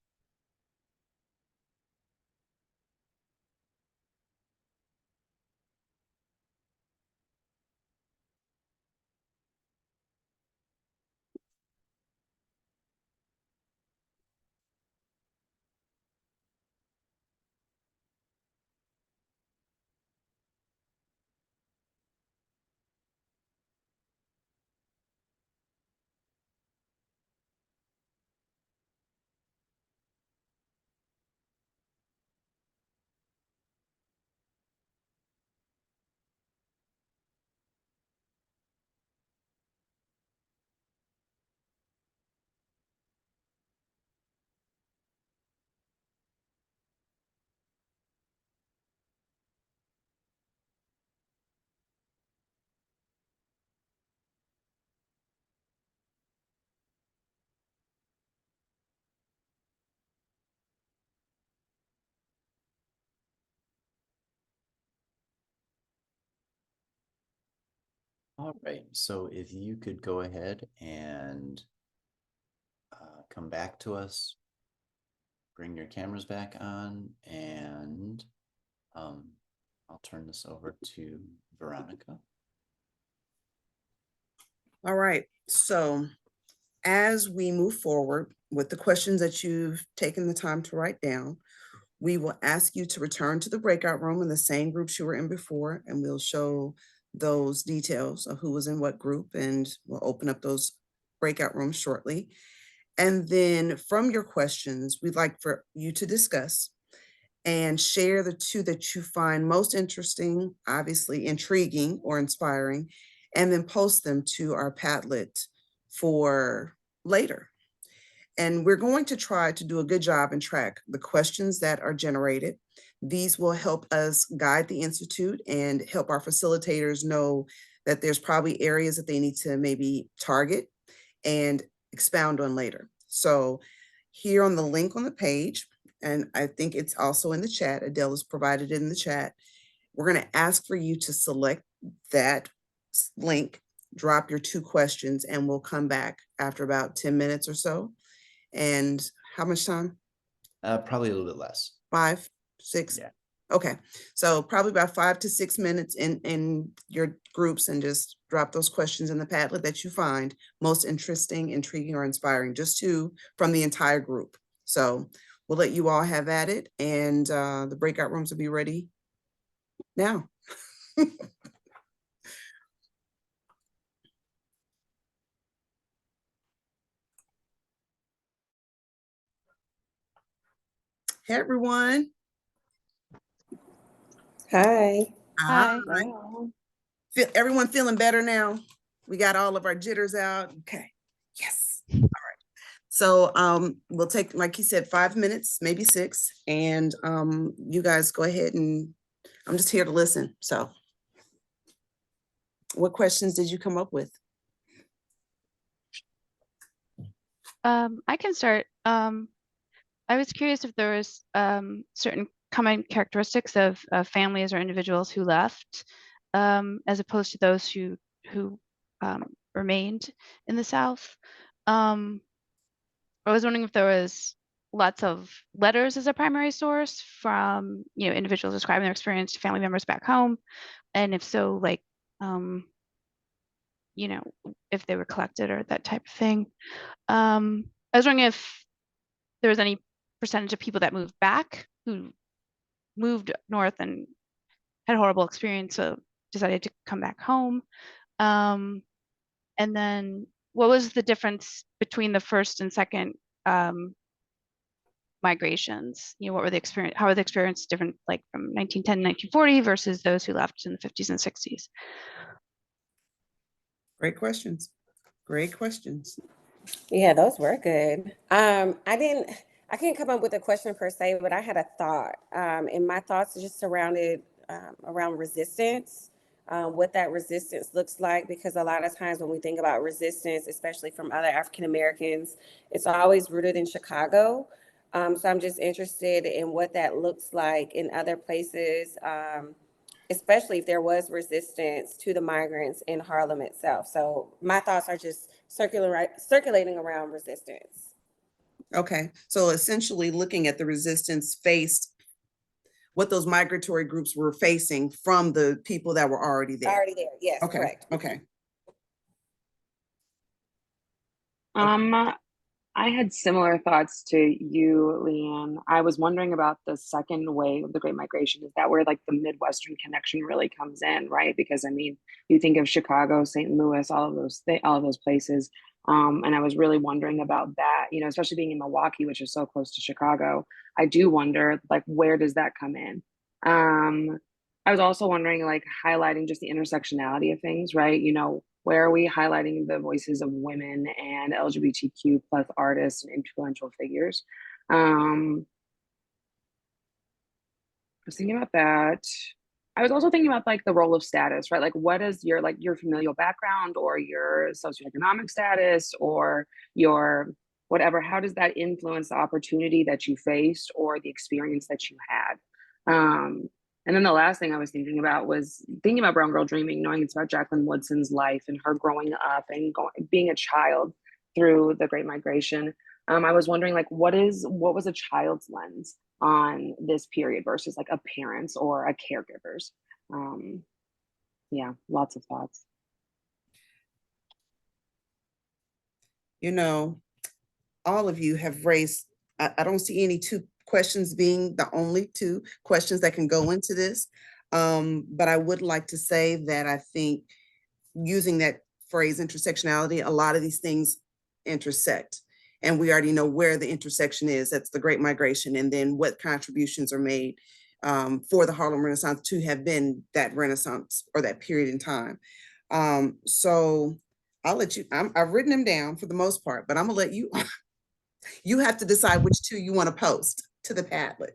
All right, so if you could go ahead and come back to us, bring your cameras back on, and I'll turn this over to Veronica. All right, so as we move forward with the questions that you've taken the time to write down, we will ask you to return to the breakout room in the same groups you were in before, and we'll show those details of who was in what group, and we'll open up those breakout rooms shortly. And then from your questions, we'd like for you to discuss and share the two that you find most interesting, obviously intriguing or inspiring, and then post them to our Padlet for later. And we're going to try to do a good job and track the questions that are generated. These will help us guide the Institute and help our facilitators know that there's probably areas that they need to maybe target and expound on later. So here on the link on the page, and I think it's also in the chat, Adele has provided it in the chat, we're going to ask for you to select that link, drop your two questions, and we'll come back after about 10 minutes or so. And how much time? Probably a little bit less. 5, 6? Yeah. Okay, so probably about 5 to 6 minutes in your groups, and just drop those questions in the Padlet that you find most interesting, intriguing, or inspiring, just two from the entire group. So we'll let you all have at it, and the breakout rooms will be ready now. Hey, everyone. Hi. All right. Everyone feeling better now? We got all of our jitters out. Okay. Yes. All right. So we'll take, like he said, 5 minutes, maybe 6. And you guys go ahead, and I'm just here to listen. So what questions did you come up with? I can start. I was curious if there was certain common characteristics of families or individuals who left, as opposed to those who remained in the South. I was wondering if there was lots of letters as a primary source from individuals describing their experience to family members back home, and if so, like if they were collected or that type of thing. I was wondering if there was any percentage of people that moved back who moved north and had a horrible experience, so decided to come back home. And then what was the difference between the first and second migrations? What were the experience? How were the experiences different, like from 1910 to 1940 versus those who left in the 50s and 60s? Great questions. Great questions. Yeah, those were good. I can't come up with a question per se, but I had a thought. And my thoughts just surrounded around resistance, what that resistance looks like, because a lot of times when we think about resistance, especially from other African Americans, it's always rooted in Chicago. So I'm just interested in what that looks like in other places, especially if there was resistance to the migrants in Harlem itself. So my thoughts are just circulating around resistance. Okay, so essentially looking at the resistance faced, what those migratory groups were facing from the people that were already there. Already there, yes, Okay, correct. okay. I had similar thoughts to you, Leanne. I was wondering about the second wave of the Great Migration. Is that where like the Midwestern connection really comes in, right? Because I mean, you think of Chicago, St. Louis, all of those places. And I was really wondering about that, you know, especially being in Milwaukee, which is so close to Chicago. I do wonder, like, where does that come in? I was also wondering, like, highlighting just the intersectionality of things, right? You know, where are we highlighting the voices of women and LGBTQ plus artists and influential figures? I was thinking about that. I was also thinking about like the role of status, right? Like what is your familial background or your socioeconomic status or your whatever, how does that influence the opportunity that you faced or the experience that you had? And then the last thing I was thinking about was thinking about Brown Girl Dreaming, knowing it's about Jacqueline Woodson's life and her growing up and being a child through the Great Migration. I was wondering like what was a child's lens on this period versus like a parent's or a caregiver's. Yeah, lots of thoughts. You know, all of you have raised, I don't see any two questions being the only two questions that can go into this. But I would like to say that I think using that phrase intersectionality, a lot of these things intersect. And we already know where the intersection is. That's the Great Migration. And then what contributions are made for the Harlem Renaissance to have been that Renaissance or that period in time. So I'll let you, I've written them down for the most part, but I'm gonna let you, you have to decide which two you want to post to the Padlet.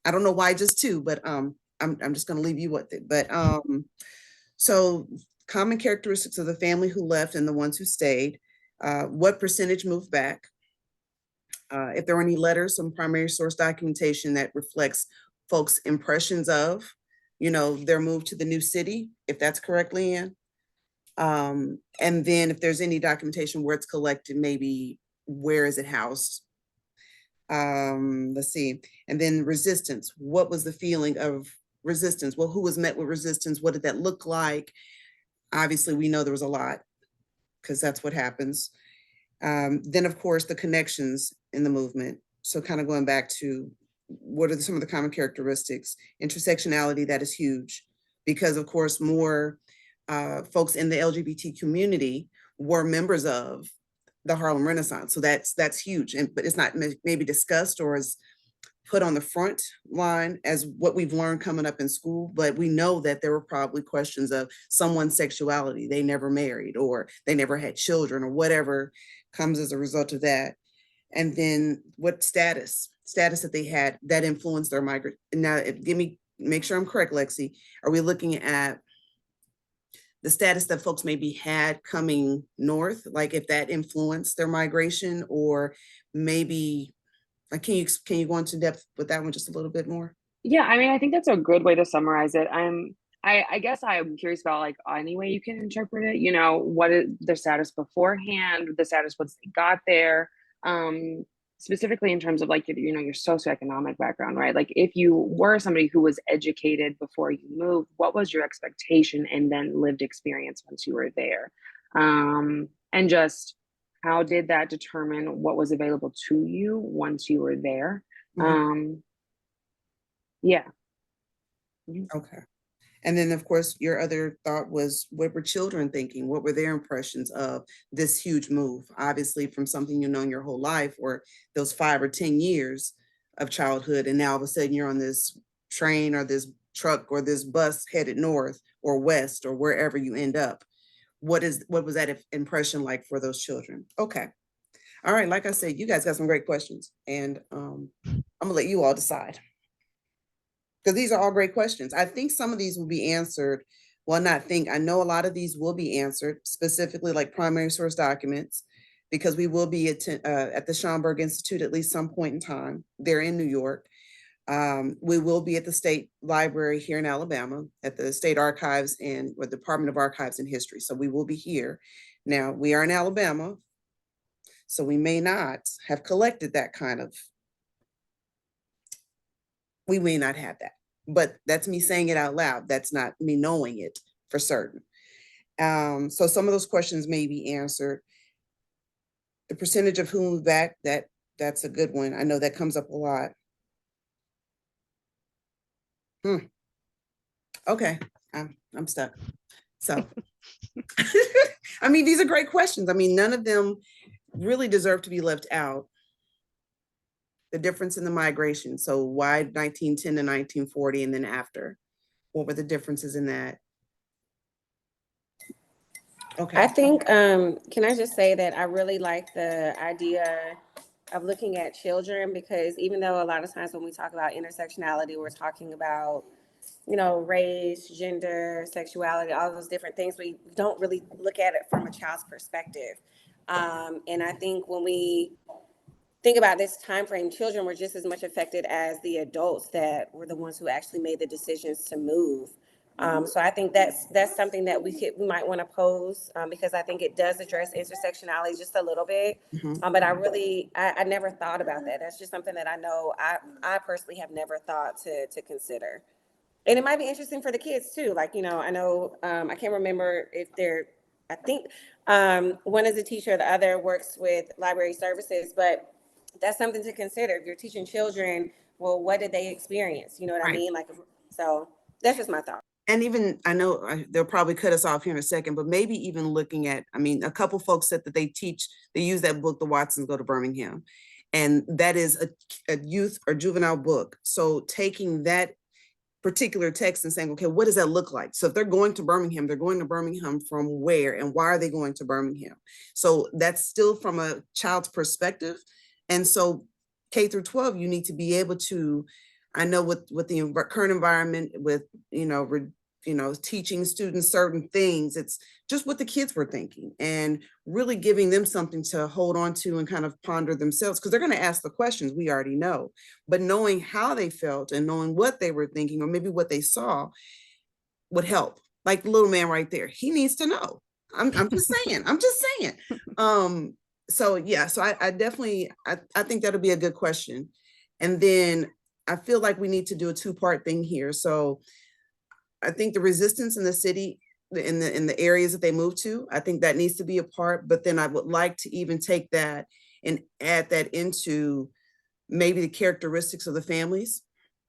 I don't know why just two, but I'm just gonna leave you with it. But so common characteristics of the family who left and the ones who stayed, what percentage moved back, if there were any letters, some primary source documentation that reflects folks' impressions of, you know, their move to the new city, if that's correct, Leanne. And then if there's any documentation where it's collected, maybe where is it housed? Let's see. And then resistance. What was the feeling of resistance? Well, who was met with resistance? What did that look like? Obviously, we know there was a lot because that's what happens. Then, of course, the connections in the movement. So kind of going back to what are some of the common characteristics? Intersectionality, that is huge because, of course, more folks in the LGBT community were members of the Harlem Renaissance. So that's huge. But it's not maybe discussed or is put on the front line as what we've learned coming up in school, but we know that there were probably questions of someone's sexuality, they never married or they never had children or whatever comes as a result of that. And then what status that they had that influenced their migrant. Now, make sure I'm correct, Lexi. Are we looking at the status that folks maybe had coming north, like if that influenced their migration, or maybe can you go into depth with that one just a little bit more? Yeah, I mean, I think that's a good way to summarize it. I guess I'm curious about like any way you can interpret it. You know, what is their status beforehand, the status once they got there, specifically in terms of like you know your socioeconomic background, right? Like if you were somebody who was educated before you moved, what was your expectation and then lived experience once you were there, and just how did that determine what was available to you once you were there? Yeah. Okay. And then, of course, your other thought was, what were children thinking? What were their impressions of this huge move? Obviously, from something you've known your whole life, or those 5 or 10 years of childhood, and now all of a sudden you're on this train or this truck or this bus headed north or west or wherever you end up. What was that impression like for those children? Okay. All right. Like I said, you guys got some great questions, and I'm gonna let you all decide. Because these are all great questions. I think some of these will be answered. Well, I know a lot of these will be answered, specifically like primary source documents. because we will be at the Schomburg Institute at least some point in time. They're in New York. We will be at the State Library here in Alabama, at the State Archives and or Department of Archives and History. So we will be here. Now, we are in Alabama, so we may not have collected that kind of, we may not have that, but that's me saying it out loud. That's not me knowing it for certain. So some of those questions may be answered. The percentage of who moved back, that's a good one. I know that comes up a lot. Okay, I'm stuck. So, I mean, these are great questions. I mean, none of them really deserve to be left out. The difference in the migration. So why 1910 to 1940 and then after? What were the differences in that? Okay. I think, can I just say that I really like the idea of looking at children, because even though a lot of times when we talk about intersectionality, we're talking about, you know, race, gender, sexuality, all those different things, we don't really look at it from a child's perspective. And I think when we think about this time frame, children were just as much affected as the adults that were the ones who actually made the decisions to move. So I think that's something that we might want to pose, because I think it does address intersectionality just a little bit. But I never thought about that. That's just something that I know I personally have never thought to consider. And it might be interesting for the kids too. Like, you know, I know, I can't remember if I think one is a teacher, the other works with library services, but that's something to consider. If you're teaching children, well, what did they experience? You know what I mean? Like, so that's just my thought. And even, I know they'll probably cut us off here in a second, but maybe even looking at, I mean, a couple folks said that they use that book, The Watsons Go to Birmingham. And that is a youth or juvenile book. So taking that particular text and saying, okay, what does that look like? So if they're going to Birmingham, they're going to Birmingham from where and why are they going to Birmingham? So that's still from a child's perspective. And so K through 12, you need to be able to, I know with the current environment with, teaching students certain things, it's just what the kids were thinking and really giving them something to hold on to and kind of ponder themselves, because they're going to ask the questions we already know, but knowing how they felt and knowing what they were thinking or maybe what they saw would help. Like the little man right there, he needs to know. I'm just saying, so yeah, so I definitely, I think that'll be a good question. And then I feel like we need to do a two-part thing here. So I think the resistance in the city, in the areas that they move to, I think that needs to be a part, but then I would like to even take that and add that into maybe the characteristics of the families,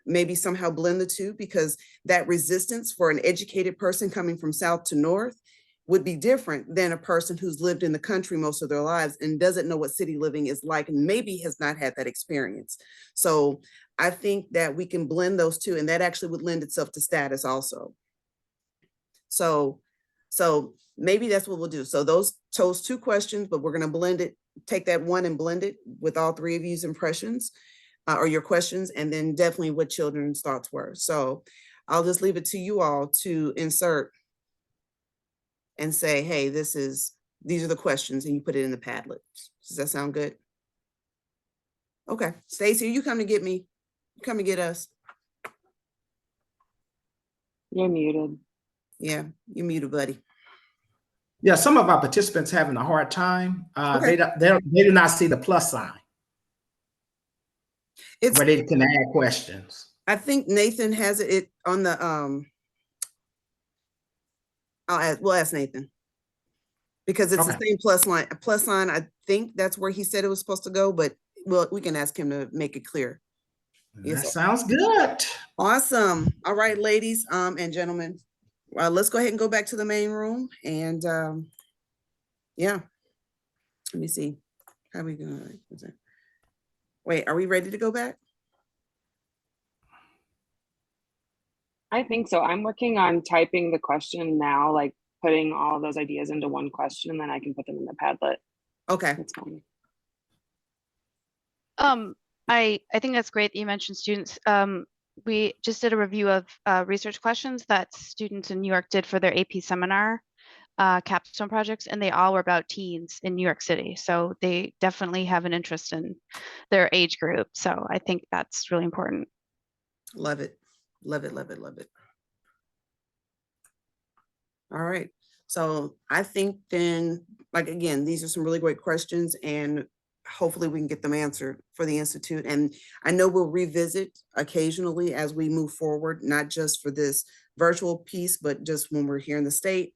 maybe somehow blend the two, because that resistance for an educated person coming from south to north would be different than a person who's lived in the country most of their lives and doesn't know what city living is like and maybe has not had that experience. So I think that we can blend those two, and that actually would lend itself to status also. So maybe that's what we'll do. So those two questions, but we're going to blend it, take that one and blend it with all three of you's impressions or your questions, and then definitely what children's thoughts were. So I'll just leave it to you all to insert and say, hey, these are the questions, and you put it in the Padlet. Does that sound good? Okay, Stacey, you come to get me. You come to get us. You're muted. Yeah, you're muted, buddy. Yeah, some of our participants having a hard time. Okay. They do not see the plus sign. Where they can add questions. I think Nathan has it on the we'll ask Nathan, because it's the same plus sign. I think that's where he said it was supposed to go, but we can ask him to make it clear. That sounds good. Awesome. All right, ladies and gentlemen, let's go ahead and go back to the main room. And yeah, let me see. How are we going? Wait, are we ready to go back? I think so. I'm working on typing the question now, like putting all of those ideas into one question, and then I can put them in the Padlet. Okay. That's fine. I think that's great that you mentioned students. We just did a review of research questions that students in New York did for their AP seminar. capstone projects, and they all were about teens in New York City. So they definitely have an interest in their age group. So I think that's really important. Love it. Love it, love it, love it. All right. So I think then, like, again, these are some really great questions, and hopefully we can get them answered for the Institute. And I know we'll revisit occasionally as we move forward, not just for this virtual piece, but just when we're here in the state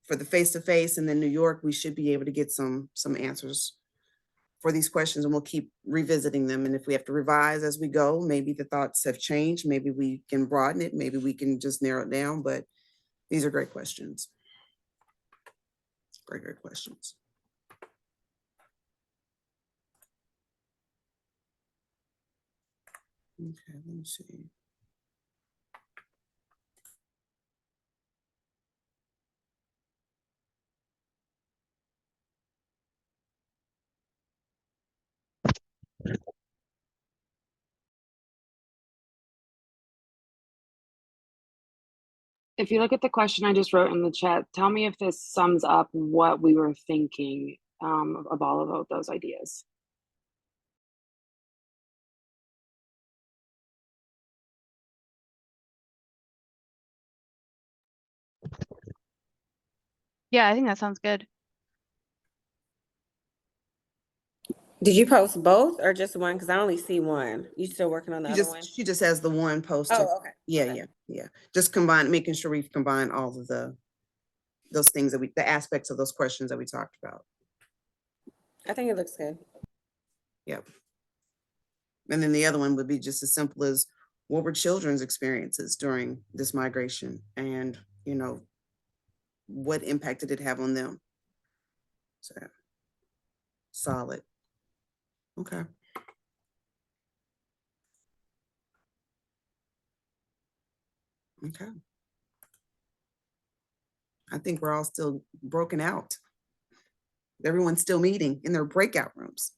for the face-to-face, and then New York, we should be able to get some answers for these questions, and we'll keep revisiting them. And if we have to revise as we go, maybe the thoughts have changed, maybe we can broaden it, maybe we can just narrow it down, but these are great questions. Great, great questions. Okay, let me see. If you look at the question I just wrote in the chat, tell me if this sums up what we were thinking of all of those ideas. Yeah, I think that sounds good. Did you post both or just one? Because I only see one. You still working on the other one? She just has the one posted. Oh, okay. Yeah, Okay. yeah. Just making sure we've combined all of those things the aspects of those questions that we talked about. I think it looks good. Yep. And then the other one would be just as simple as, what were children's experiences during this migration, and what impact did it have on them? So solid. Okay. Okay. I think we're all still broken out. Everyone's still meeting in their breakout rooms.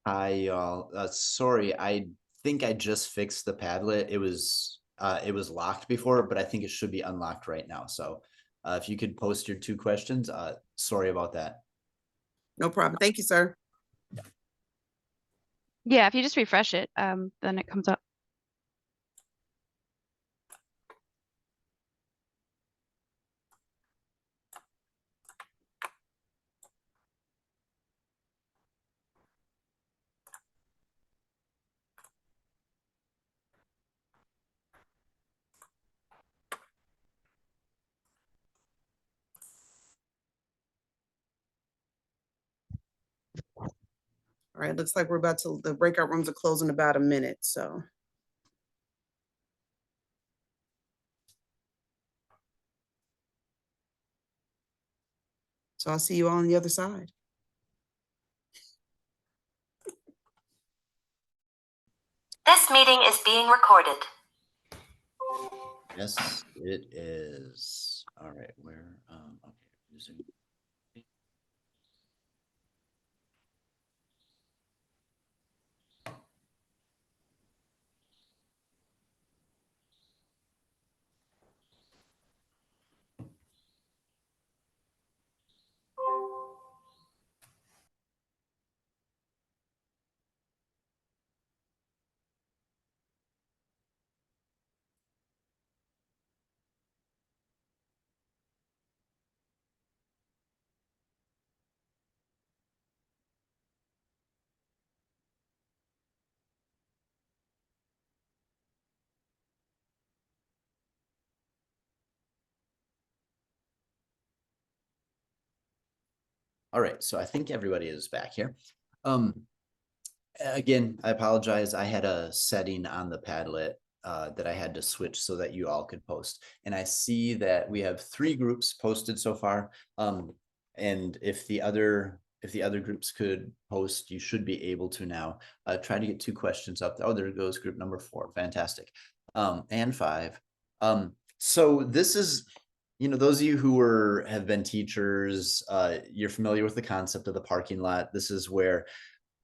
Hi, y'all. Sorry, I think I just fixed the Padlet. It was locked before, but I think it should be unlocked right now. So if you could post your 2 questions, sorry about that. No problem. Thank you, sir. Yeah, if you just refresh it, then it comes up. All right, looks like the breakout rooms are closing in about a minute, so. So I'll see you all on the other side. This meeting is being recorded. Yes, it is. All right, okay, using. All right, so I think everybody is back here. Again, I apologize. I had a setting on the Padlet that I had to switch so that you all could post. And I see that we have 3 groups posted so far. And if the other groups could post, you should be able to now. Try to get 2 questions up. Oh, there goes group number 4. Fantastic. And 5. So this is, those of you who have been teachers, you're familiar with the concept of the parking lot. This is where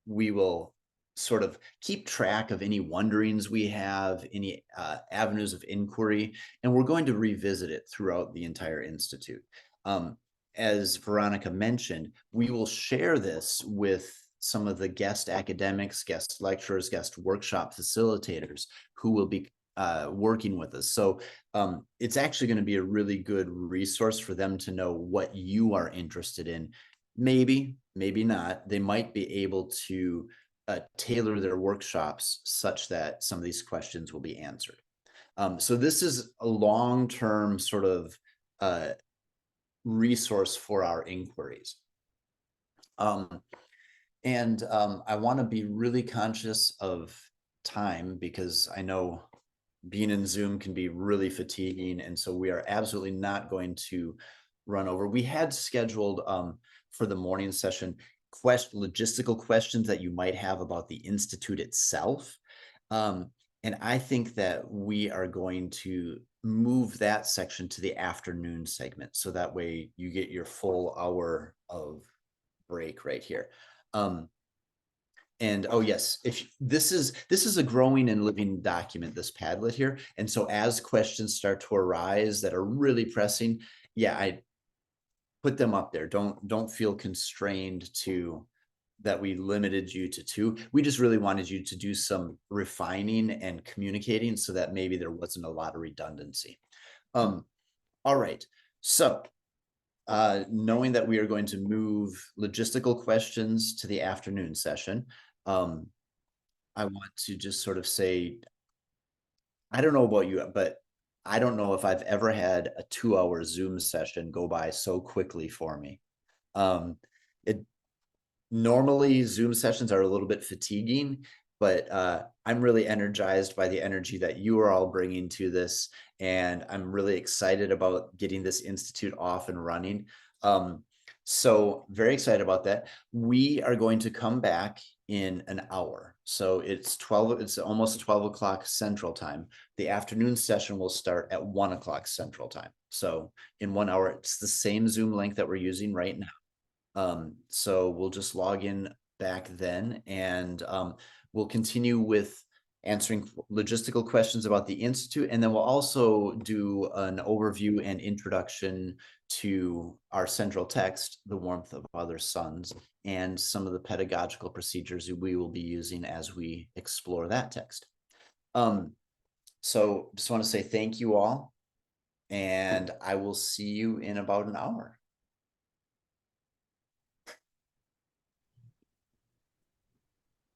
we will sort of keep track of any wonderings we have, any avenues of inquiry, and we're going to revisit it throughout the entire Institute. As Veronica mentioned, we will share this with some of the guest academics, guest lecturers, guest workshop facilitators who will be working with us. So it's actually going to be a really good resource for them to know what you are interested in. Maybe, maybe not. They might be able to tailor their workshops such that some of these questions will be answered. So this is a long-term sort of resource for our inquiries. I want to be really conscious of time because I know being in Zoom can be really fatiguing. And so we are absolutely not going to run over. We had scheduled for the morning session logistical questions that you might have about the Institute itself. And I think that we are going to move that section to the afternoon segment. So that way you get your full hour of break right here. And oh yes, if this is a growing and living document, this Padlet here. And so as questions start to arise that are really pressing, yeah, I put them up there. Don't feel constrained to that we limited you to 2. We just really wanted you to do some refining and communicating so that maybe there wasn't a lot of redundancy. All right. So knowing that we are going to move logistical questions to the afternoon session, I want to just sort of say, I don't know about you, but I don't know if I've ever had a 2-hour Zoom session go by so quickly for me. It normally Zoom sessions are a little bit fatiguing, but I'm really energized by the energy that you are all bringing to this. And I'm really excited about getting this institute off and running. So very excited about that. We are going to come back in an hour. So it's almost 12 o'clock Central Time. The afternoon session will start at 1 o'clock Central Time. So in 1 hour, it's the same Zoom link that we're using right now. So we'll just log in back then, and we'll continue with answering logistical questions about the Institute. And then we'll also do an overview and introduction to our central text, The Warmth of Other Suns, and some of the pedagogical procedures we will be using as we explore that text. So just want to say thank you all, and I will see you in about an hour.